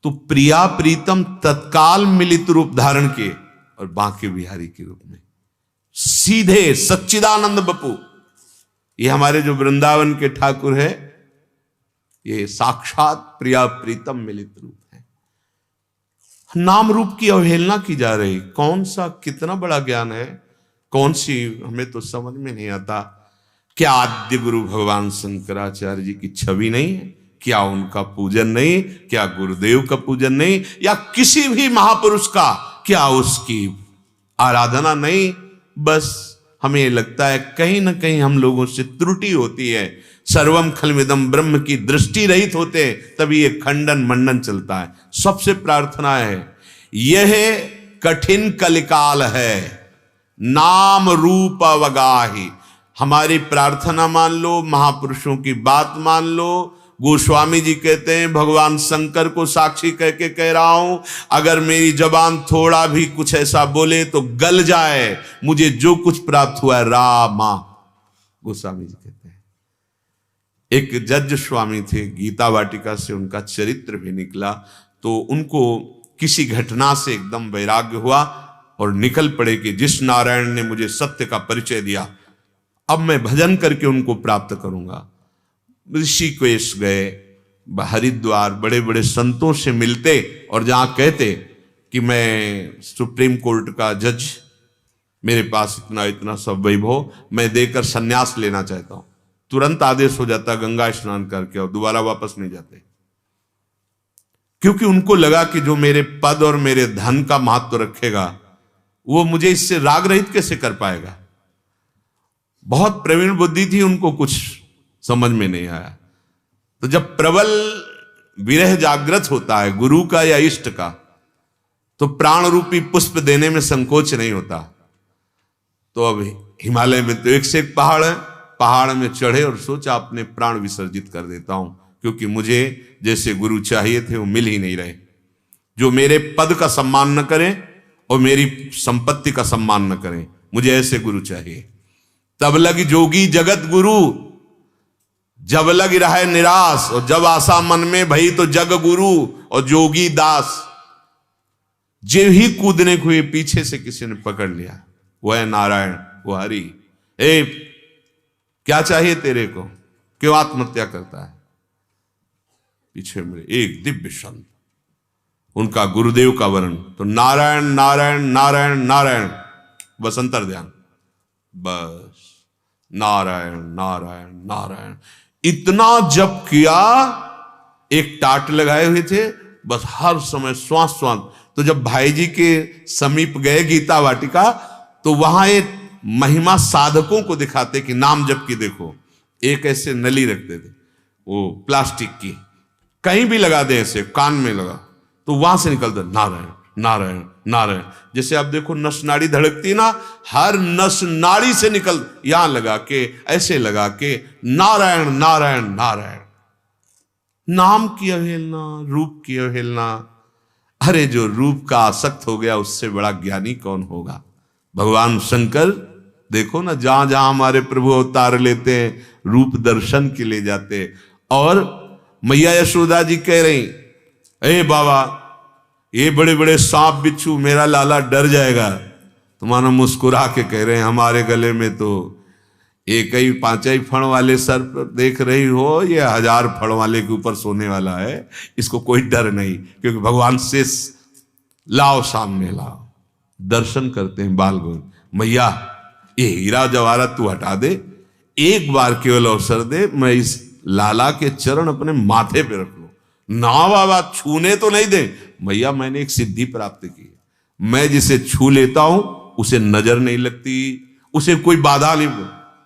तो प्रिया प्रीतम तत्काल मिलित रूप धारण किए और बांके बिहारी के रूप में सीधे सच्चिदानंद बपू, ये हमारे जो वृंदावन के ठाकुर है, ये साक्षात प्रिया प्रीतम मिलित रूप है। नाम रूप की अवहेलना की जा रही, कौन सा कितना बड़ा ज्ञान है, कौन सी, हमें तो समझ में नहीं आता। क्या आद्य गुरु भगवान शंकराचार्य जी की छवि नहीं है? क्या उनका पूजन नहीं? क्या गुरुदेव का पूजन नहीं? या किसी भी महापुरुष का क्या उसकी आराधना नहीं? बस हमें लगता है कहीं ना कहीं हम लोगों से त्रुटि होती है। सर्वम खलमिदम ब्रह्म की दृष्टि रहित होते तभी ये खंडन मंडन चलता है। सबसे प्रार्थना है, यह कठिन कलिकाल है, नाम रूप अवगाही। हमारी प्रार्थना मान लो, महापुरुषों की बात मान लो। गोस्वामी जी कहते हैं, भगवान शंकर को साक्षी कह के कह रहा हूं, अगर मेरी जबान थोड़ा भी कुछ ऐसा बोले तो गल जाए, मुझे जो कुछ प्राप्त हुआ है रामा। गोस्वामी जी कहते हैं। एक जज स्वामी थे, गीता वाटिका से उनका चरित्र भी निकला, तो उनको किसी घटना से एकदम वैराग्य हुआ और निकल पड़े कि जिस नारायण ने मुझे सत्य का परिचय दिया, अब मैं भजन करके उनको प्राप्त करूंगा। ऋषिकेश गए, हरिद्वार, बड़े बड़े संतों से मिलते और जहां कहते कि मैं सुप्रीम कोर्ट का जज, मेरे पास इतना इतना सब वैभव, मैं देकर संन्यास लेना चाहता हूं, तुरंत आदेश हो जाता, गंगा स्नान करके और दोबारा वापस नहीं जाते। क्योंकि उनको लगा कि जो मेरे पद और मेरे धन का महत्व रखेगा, वो मुझे इससे राग रहित कैसे कर पाएगा। बहुत प्रवीण बुद्धि थी, उनको कुछ समझ में नहीं आया। तो जब प्रबल विरह जागृत होता है गुरु का या इष्ट का, तो प्राण रूपी पुष्प देने में संकोच नहीं होता। तो अब हिमालय में तो एक से एक पहाड़ है, पहाड़ में चढ़े और सोचा अपने प्राण विसर्जित कर देता हूं, क्योंकि मुझे जैसे गुरु चाहिए थे वो मिल ही नहीं रहे। जो मेरे पद का सम्मान न करें और मेरी संपत्ति का सम्मान न करें, मुझे ऐसे गुरु चाहिए। तब लगी जोगी जगत गुरु, जब लग रहा है निराश, और जब आशा मन में भई तो जग गुरु और जोगी दास। जे ही कूदने को पीछे से किसी ने पकड़ लिया, वो है नारायण, वो हरि। ए क्या चाहिए तेरे को? क्यों आत्महत्या करता है? पीछे मेरे एक दिव्य संत, उनका गुरुदेव का वर्ण तो नारायण नारायण नारायण नारायण, बस अंतर ध्यान, बस नारायण नारायण नारायण, इतना जप किया। एक टाट लगाए हुए थे, बस हर समय श्वास श्वास। तो जब भाई जी के समीप गए गीता वाटिका, तो वहां एक महिमा साधकों को दिखाते कि नाम जप की देखो, एक ऐसे नली रखते थे वो प्लास्टिक की, कहीं भी लगा दे, ऐसे कान में लगा तो वहां से निकलता नारायण नारायण नारायण। जैसे आप देखो नस नाड़ी धड़कती ना, हर नस नाड़ी से निकल, यहां लगा के, ऐसे लगा के नारायण नारायण नारायण। नाम की अवहेलना, रूप की अवहेलना। अरे जो रूप का आसक्त हो गया उससे बड़ा ज्ञानी कौन होगा? भगवान शंकर देखो ना, जहां जहां हमारे प्रभु अवतार लेते हैं, रूप दर्शन के लिए जाते। और मैया यशोदा जी कह रही, ए बाबा, ये बड़े बड़े सांप बिच्छू, मेरा लाला डर जाएगा। तो मानो मुस्कुरा के कह रहे हैं, हमारे गले में तो एक ही 5 ही फण वाले सर्प देख रही हो, ये 1000 फण वाले के ऊपर सोने वाला है, इसको कोई डर नहीं, क्योंकि भगवान से लाओ, सामने लाओ। दर्शन करते हैं बाल गोविंद। मैया ये हीरा जवाहरात तू हटा दे, एक बार केवल अवसर दे, मैं इस लाला के चरण अपने माथे पे रख लूं। ना बाबा, छूने तो नहीं दे। मैया मैंने एक सिद्धि प्राप्त की, मैं जिसे छू लेता हूं उसे नजर नहीं लगती, उसे कोई बाधा नहीं।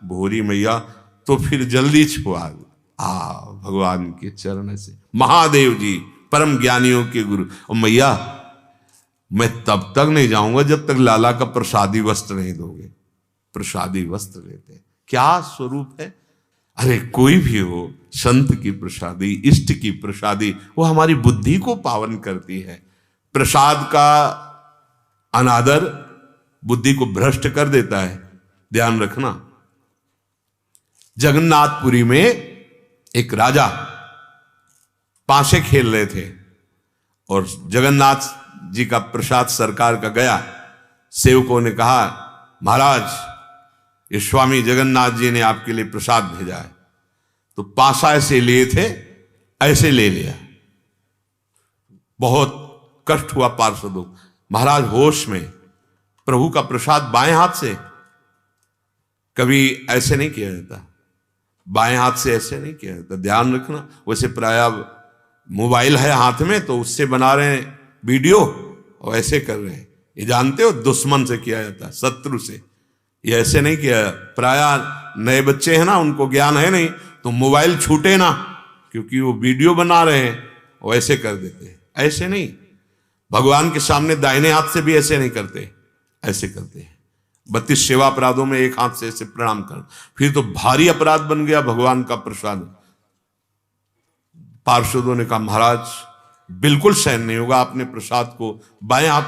भोरी मैया तो फिर जल्दी छुआ दे। भगवान के चरण से, महादेव जी परम ज्ञानियों के गुरु। और मैया मैं तब तक नहीं जाऊंगा जब तक लाला का प्रसादी वस्त्र नहीं दोगे। प्रसादी वस्त्र लेते, क्या स्वरूप है। अरे कोई भी हो, संत की प्रसादी, इष्ट की प्रसादी, वो हमारी बुद्धि को पावन करती है। प्रसाद का अनादर बुद्धि को भ्रष्ट कर देता है, ध्यान रखना। जगन्नाथपुरी में एक राजा पांसे खेल रहे थे और जगन्नाथ जी का प्रसाद सरकार का गया। सेवकों ने कहा, महाराज ये स्वामी जगन्नाथ जी ने आपके लिए प्रसाद भेजा है। तो पासा ऐसे लिए थे, ऐसे ले लिया। बहुत कष्ट हुआ पार्षदों। महाराज होश में, प्रभु का प्रसाद बाएं हाथ से, कभी ऐसे नहीं किया जाता, बाएं हाथ से ऐसे नहीं किया जाता, ध्यान रखना। वैसे प्राय मोबाइल है हाथ में तो उससे बना रहे हैं वीडियो और ऐसे कर रहे हैं, ये जानते हो दुश्मन से किया जाता है, शत्रु से। ये ऐसे नहीं किया। प्राय नए बच्चे हैं ना, उनको ज्ञान है नहीं, तो मोबाइल छूटे ना, क्योंकि वो वीडियो बना रहे हैं, वो ऐसे कर देते हैं। ऐसे नहीं, भगवान के सामने दाहिने हाथ से भी ऐसे नहीं करते, ऐसे करते हैं। 32 सेवा अपराधों में एक हाथ से ऐसे प्रणाम कर, फिर तो भारी अपराध बन गया भगवान का प्रसाद। पार्षदों ने कहा, महाराज बिल्कुल सहन नहीं होगा, आपने प्रसाद को बाएं हाथ।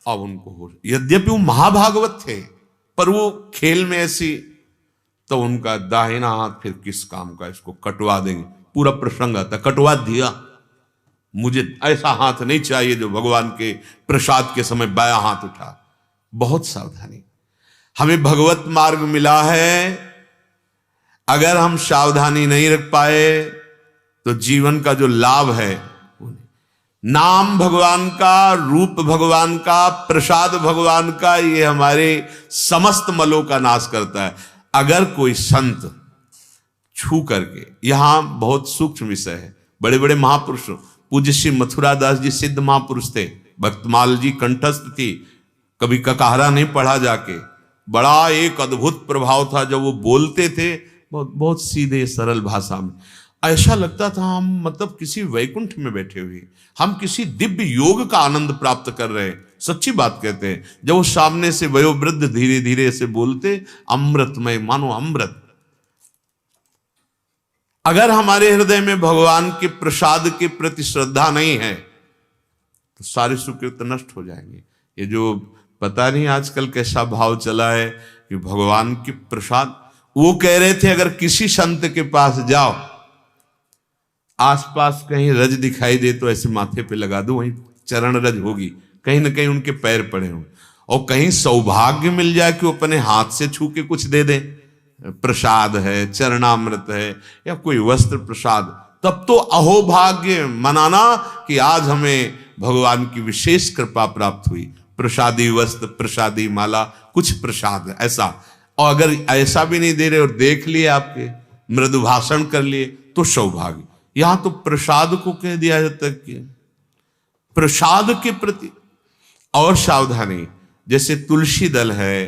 अब उनको हो, यद्यपि वो महाभागवत थे, पर वो खेल में ऐसी, तो उनका दाहिना हाथ फिर किस काम का, इसको कटवा देंगे। पूरा प्रसंग आता, कटवा दिया। मुझे ऐसा हाथ नहीं चाहिए जो भगवान के प्रसाद के समय बाया हाथ उठा। बहुत सावधानी, हमें भगवत मार्ग मिला है, अगर हम सावधानी नहीं रख पाए तो जीवन का जो लाभ है, नाम भगवान का, रूप भगवान का, प्रसाद भगवान का, ये हमारे समस्त मलों का नाश करता है। अगर कोई संत छू करके, यहां बहुत सूक्ष्म विषय है, बड़े बड़े महापुरुष, पूज्य श्री मथुरा दास जी सिद्ध महापुरुष थे, भक्तमाल जी कंठस्थ थी, कभी ककाहरा नहीं पढ़ा जाके, बड़ा एक अद्भुत प्रभाव था जब वो बोलते थे, बहुत बहुत सीधे सरल भाषा में। ऐसा लगता था हम मतलब किसी वैकुंठ में बैठे हुए, हम किसी दिव्य योग का आनंद प्राप्त कर रहे हैं। सच्ची बात कहते हैं, जब वो सामने से वयोवृद्ध धीरे धीरे से बोलते, अमृतमय, मानो अमृत। अगर हमारे हृदय में भगवान के प्रसाद के प्रति श्रद्धा नहीं है तो सारे सुकृत नष्ट हो जाएंगे। ये जो पता नहीं आजकल कैसा भाव चला है कि भगवान के प्रसाद, वो कह रहे थे अगर किसी संत के पास जाओ, आसपास कहीं रज दिखाई दे तो ऐसे माथे पे लगा दो, वहीं चरण रज होगी, कहीं ना कहीं उनके पैर पड़े हों। और कहीं सौभाग्य मिल जाए कि वो अपने हाथ से छू के कुछ दे दें, प्रसाद है, चरणामृत है या कोई वस्त्र प्रसाद, तब तो अहोभाग्य मनाना कि आज हमें भगवान की विशेष कृपा प्राप्त हुई। प्रसादी वस्त्र, प्रसादी माला, कुछ प्रसाद ऐसा। और अगर ऐसा भी नहीं दे रहे और देख लिए आपके, मृदु भाषण कर लिए, तो सौभाग्य। यहां तो प्रसाद को कह दिया जाता है कि प्रसाद के प्रति और सावधानी। जैसे तुलसी दल है,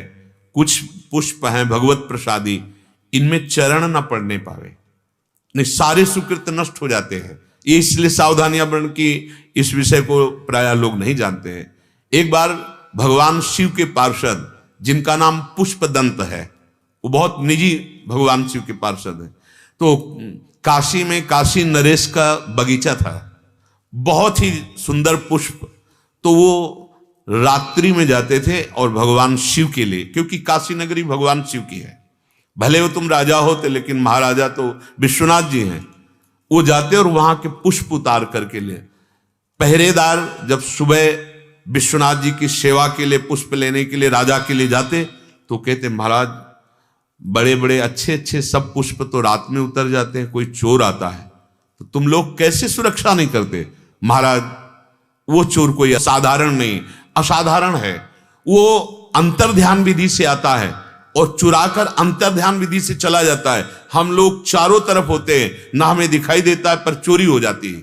कुछ पुष्प हैं भगवत प्रसादी, इनमें चरण न पड़ने पावे, नहीं सारे सुकृत नष्ट हो जाते हैं। ये इसलिए सावधानियां बरन की इस विषय को प्राय लोग नहीं जानते हैं। एक बार भगवान शिव के पार्षद, जिनका नाम पुष्पदंत है, वो बहुत निजी भगवान शिव के पार्षद है, तो काशी में काशी नरेश का बगीचा था, बहुत ही सुंदर पुष्प। तो वो रात्रि में जाते थे और भगवान शिव के लिए, क्योंकि काशी नगरी भगवान शिव की है, भले वो तुम राजा होते लेकिन महाराजा तो विश्वनाथ जी हैं। वो जाते और वहां के पुष्प उतार करके ले। पहरेदार जब सुबह विश्वनाथ जी की सेवा के लिए पुष्प लेने के लिए राजा के लिए जाते, तो कहते महाराज बड़े बड़े अच्छे अच्छे सब पुष्प तो रात में उतर जाते हैं, कोई चोर आता है तो तुम लोग कैसे सुरक्षा नहीं करते? महाराज वो चोर कोई साधारण नहीं, असाधारण है। वो अंतर्ध्यान विधि से आता है और चुराकर अंतर्ध्यान विधि से चला जाता है। हम लोग चारों तरफ होते हैं, ना हमें दिखाई देता है, पर चोरी हो जाती है।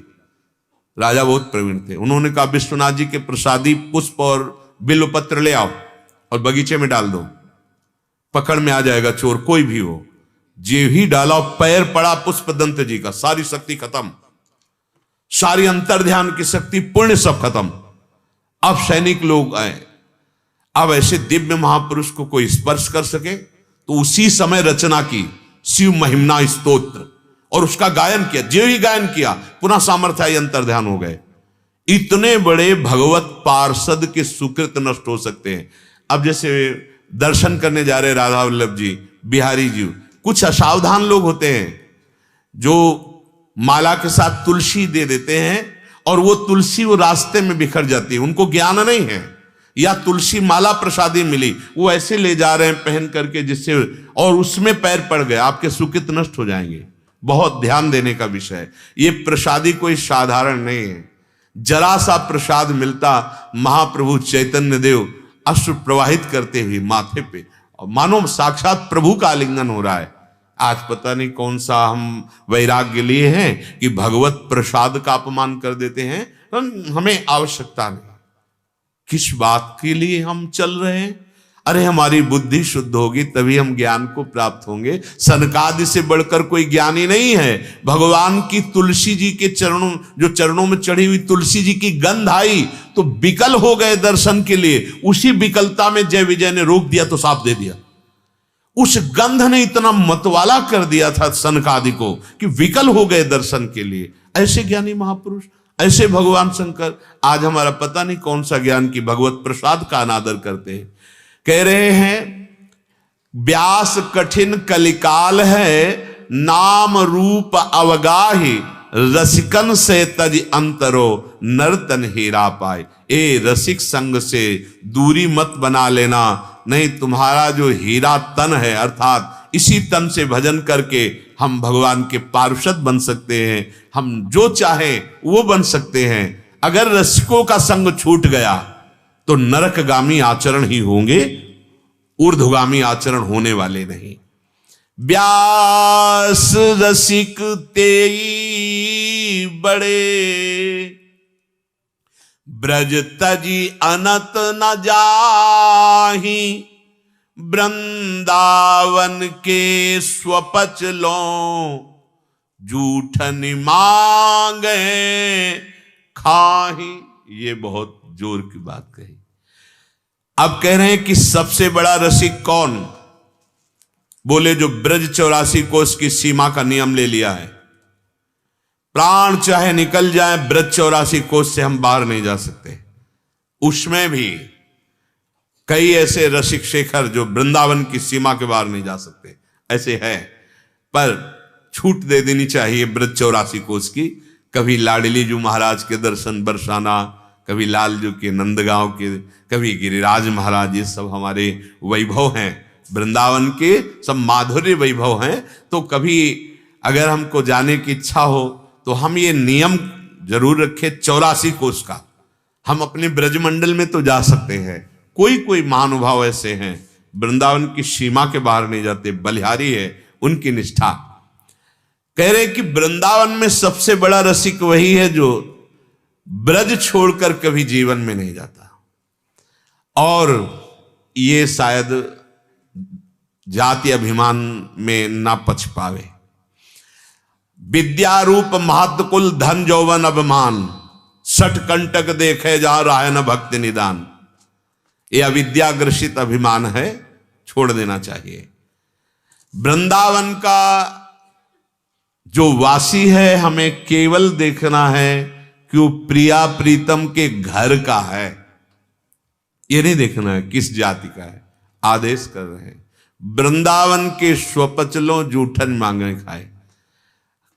राजा बहुत प्रवीण थे, उन्होंने कहा विश्वनाथ जी के प्रसादी पुष्प और बिल्वपत्र ले आओ और बगीचे में डाल दो, पकड़ में आ जाएगा चोर कोई भी हो। जे ही डाला, पैर पड़ा पुष्पदंत जी का, सारी शक्ति खत्म, सारी अंतर्ध्यान की शक्ति पुण्य सब खत्म। अब सैनिक लोग आए, अब ऐसे दिव्य महापुरुष को कोई स्पर्श कर सके, तो उसी समय रचना की शिव महिमना स्तोत्र और उसका गायन किया। जो ही गायन किया पुनः सामर्थ्य अंतर्ध्यान हो गए। इतने बड़े भगवत पार्षद के सुकृत नष्ट हो सकते हैं। अब जैसे दर्शन करने जा रहे राधा वल्लभ जी, बिहारी जी, कुछ असावधान लोग होते हैं जो माला के साथ तुलसी दे देते हैं और वो तुलसी वो रास्ते में बिखर जाती है, उनको ज्ञान नहीं है, या तुलसी माला प्रसादी मिली, वो ऐसे ले जा रहे हैं पहन करके, जिससे और उसमें पैर पड़ गए, आपके सुकृत नष्ट हो जाएंगे। बहुत ध्यान देने का विषय है। ये प्रसादी कोई साधारण नहीं है। जरा सा प्रसाद मिलता, महाप्रभु चैतन्य देव अश्रु प्रवाहित करते हुए माथे पे, और मानो साक्षात प्रभु का आलिंगन हो रहा है। आज पता नहीं कौन सा हम वैराग्य लिए हैं कि भगवत प्रसाद का अपमान कर देते हैं। हमें आवश्यकता नहीं। किस बात के लिए हम चल रहे हैं? अरे हमारी बुद्धि शुद्ध होगी तभी हम ज्ञान को प्राप्त होंगे। सनकादि से बढ़कर कोई ज्ञानी नहीं है। भगवान की तुलसी जी के चरणों, जो चरणों में चढ़ी हुई तुलसी जी की गंध आई तो विकल हो गए दर्शन के लिए। उसी विकलता में जय विजय ने रोक दिया तो साफ दे दिया। उस गंध ने इतना मतवाला कर दिया था सनकादि को कि विकल हो गए दर्शन के लिए। ऐसे ज्ञानी महापुरुष, ऐसे भगवान शंकर आज हमारा पता नहीं कौन सा ज्ञान की भगवत प्रसाद का अनादर करते हैं। कह रहे हैं व्यास कठिन कलिकाल है, नाम रूप अवगाही, रसिकन से तज अंतरो नर्तन हीरा पाए। ए रसिक संग से दूरी मत बना लेना, नहीं तुम्हारा जो हीरा तन है, अर्थात इसी तन से भजन करके हम भगवान के पार्षद बन सकते हैं। हम जो चाहें वो बन सकते हैं। अगर रसिकों का संग छूट गया तो नरकगामी आचरण ही होंगे, ऊर्ध्वगामी आचरण होने वाले नहीं। व्यास रसिक तेई बड़े, ब्रज तजी अनत न जाही, वृंदावन के स्वपच लो, जूठन मांगे खाही। ये बहुत जोर की बात कही। अब कह रहे हैं कि सबसे बड़ा रसिक कौन? बोले जो ब्रज 84 कोस की सीमा का नियम ले लिया है। प्राण चाहे निकल जाए, ब्रज 84 कोस से हम बाहर नहीं जा सकते। उसमें भी कई ऐसे रसिक शेखर जो वृंदावन की सीमा के बाहर नहीं जा सकते, ऐसे है। पर छूट दे देनी चाहिए ब्रज 84 कोस की। कभी लाडली जी महाराज के दर्शन बरसाना, कभी लालजू के नंदगांव के, कभी गिरिराज महाराज, ये सब हमारे वैभव हैं। वृंदावन के सब माधुर्य वैभव हैं। तो कभी अगर हमको जाने की इच्छा हो तो हम ये नियम जरूर रखें 84 कोस का। हम अपने ब्रजमंडल में तो जा सकते हैं, कोई कोई महानुभाव ऐसे हैं वृंदावन की सीमा के बाहर नहीं जाते, बलिहारी है उनकी निष्ठा। कह रहे कि वृंदावन में सबसे बड़ा रसिक वही है जो ब्रज छोड़कर कभी जीवन में नहीं जाता। और ये शायद जाति अभिमान में ना पछ पावे। विद्या रूप महत्कुल धन जौवन अभिमान, सठ कंटक देखे जा रहा है न भक्ति निदान। ये अविद्याग्रसित अभिमान है, छोड़ देना चाहिए। वृंदावन का जो वासी है हमें केवल देखना है कि वो प्रिया प्रीतम के घर का है, ये नहीं देखना है किस जाति का है। आदेश कर रहे हैं वृंदावन के स्वपचलों जूठन मांगे खाए।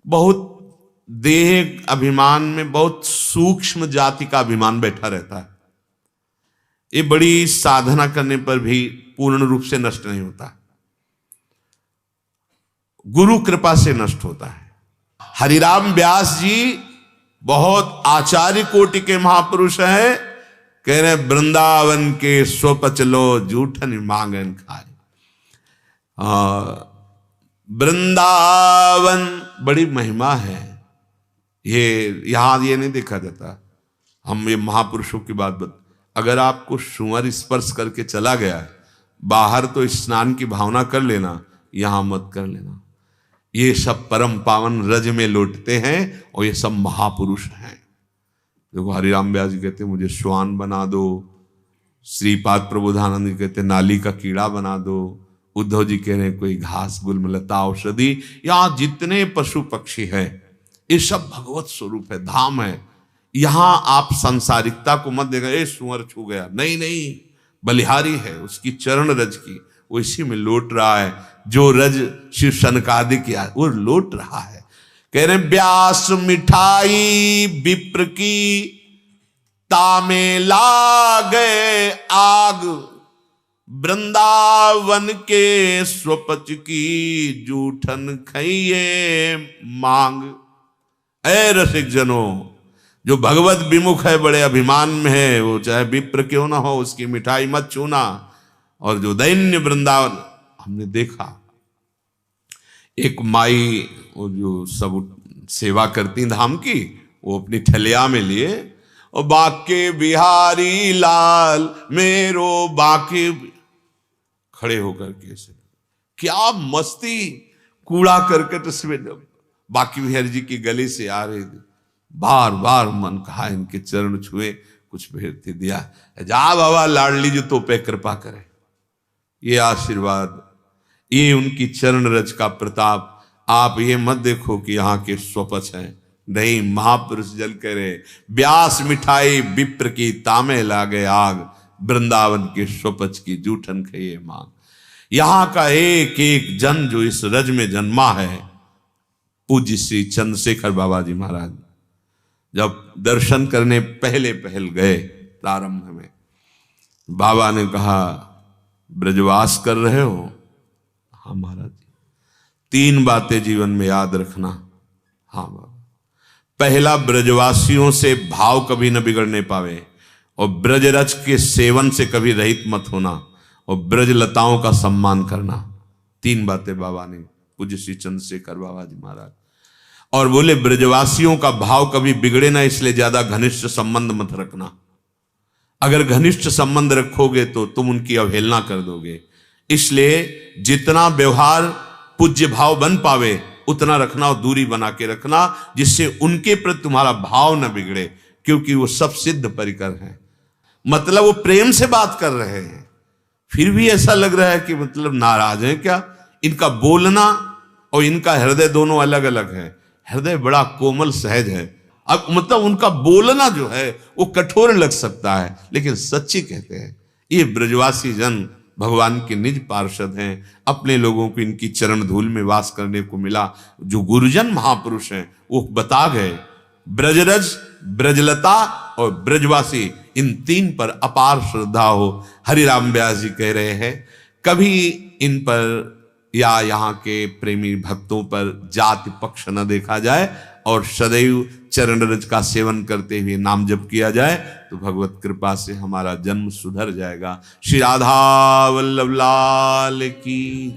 बहुत देह अभिमान में बहुत सूक्ष्म जाति का अभिमान बैठा रहता है। ये बड़ी साधना करने पर भी पूर्ण रूप से नष्ट नहीं होता, गुरु कृपा से नष्ट होता है। हरिराम व्यास जी बहुत आचार्य कोटि के महापुरुष है। कह रहे वृंदावन के स्वपचलो जूठन मांगन खाए। वृंदावन बड़ी महिमा है, ये यहां ये नहीं देखा जाता। हम ये महापुरुषों की बात अगर आपको सुअर स्पर्श करके चला गया है बाहर तो स्नान की भावना कर लेना, यहां मत कर लेना। ये सब परम पावन रज में लौटते हैं और ये सब महापुरुष हैं। देखो हरिराम व्यास जी कहते मुझे श्वान बना दो, श्रीपाद प्रबोधानंद जी कहते नाली का कीड़ा बना दो, उद्धव जी कह रहे कोई घास गुलमलता औषधि। यहां जितने पशु पक्षी हैं ये सब भगवत स्वरूप है, धाम है। यहां आप सांसारिकता को मत देगा, ए सुअर छू गया, नहीं नहीं, बलिहारी है उसकी चरण रज की, वो इसी में लौट रहा है। जो रज शिव सनकादिक किया वो लौट रहा है। कह रहे व्यास मिठाई विप्र की तामे लागे आग, वृंदावन के स्वपच की जूठन खइए मांग। ऐ रसिक जनों, जो भगवत विमुख है, बड़े अभिमान में है, वो चाहे विप्र क्यों ना हो उसकी मिठाई मत छूना। और जो दैन्य वृंदावन हमने देखा, एक माई वो जो सब सेवा करती धाम की, वो अपनी थलिया में लिए और बाके बिहारी लाल मेरो बाके खड़े होकर के से क्या मस्ती, कूड़ा करकट इसमें बाकी बिहारी जी की गली से आ रहे थे। बार बार मन कहा इनके चरण छुए, कुछ भेजते दिया, जा बाबा लाडली जो तो पे कृपा करे। ये आशीर्वाद, ये उनकी चरण रज का प्रताप। आप ये मत देखो कि यहाँ के स्वपच हैं, नहीं, महापुरुष जल करे व्यास मिठाई विप्र की तामे लागे आग, वृंदावन के स्वपच की जूठन खइए मांग। यहाँ का एक एक जन जो इस रज में जन्मा है, पूज्य श्री चंद्रशेखर बाबा जी महाराज जब दर्शन करने पहले पहल गए प्रारंभ में, बाबा ने कहा ब्रजवास कर रहे हो? हाँ महाराज जी। 3 बातें जीवन में याद रखना। हाँ बाबा। पहला, ब्रजवासियों से भाव कभी न बिगड़ने पावे, और ब्रजरज के सेवन से कभी रहित मत होना, और ब्रजलताओं का सम्मान करना। 3 बातें बाबा ने, पूज्य श्री चंद्रशेखर बाबा जी महाराज। और बोले ब्रजवासियों का भाव कभी बिगड़े ना, इसलिए ज्यादा घनिष्ठ संबंध मत रखना। अगर घनिष्ठ संबंध रखोगे तो तुम उनकी अवहेलना कर दोगे, इसलिए जितना व्यवहार पूज्य भाव बन पावे उतना रखना, और दूरी बना के रखना, जिससे उनके प्रति तुम्हारा भाव न बिगड़े, क्योंकि वो सब सिद्ध परिकर हैं। मतलब वो प्रेम से बात कर रहे हैं, फिर भी ऐसा लग रहा है कि मतलब नाराज हैं क्या। इनका बोलना और इनका हृदय दोनों अलग अलग है। हृदय बड़ा कोमल सहज है, अब मतलब उनका बोलना जो है वो कठोर लग सकता है, लेकिन सच्ची कहते हैं। ये ब्रजवासी जन भगवान के निज पार्षद हैं, अपने लोगों को इनकी चरण धूल में वास करने को मिला। जो गुरुजन महापुरुष हैं वो बता गए, ब्रजरज, ब्रजलता और ब्रजवासी, इन 3 पर अपार श्रद्धा हो। हरिराम व्यास जी कह रहे हैं कभी इन पर या यहाँ के प्रेमी भक्तों पर जाति पक्ष न देखा जाए और सदैव चरण रज का सेवन करते हुए नाम जप किया जाए तो भगवत कृपा से हमारा जन्म सुधर जाएगा। श्री राधा वल्लभ लाल की।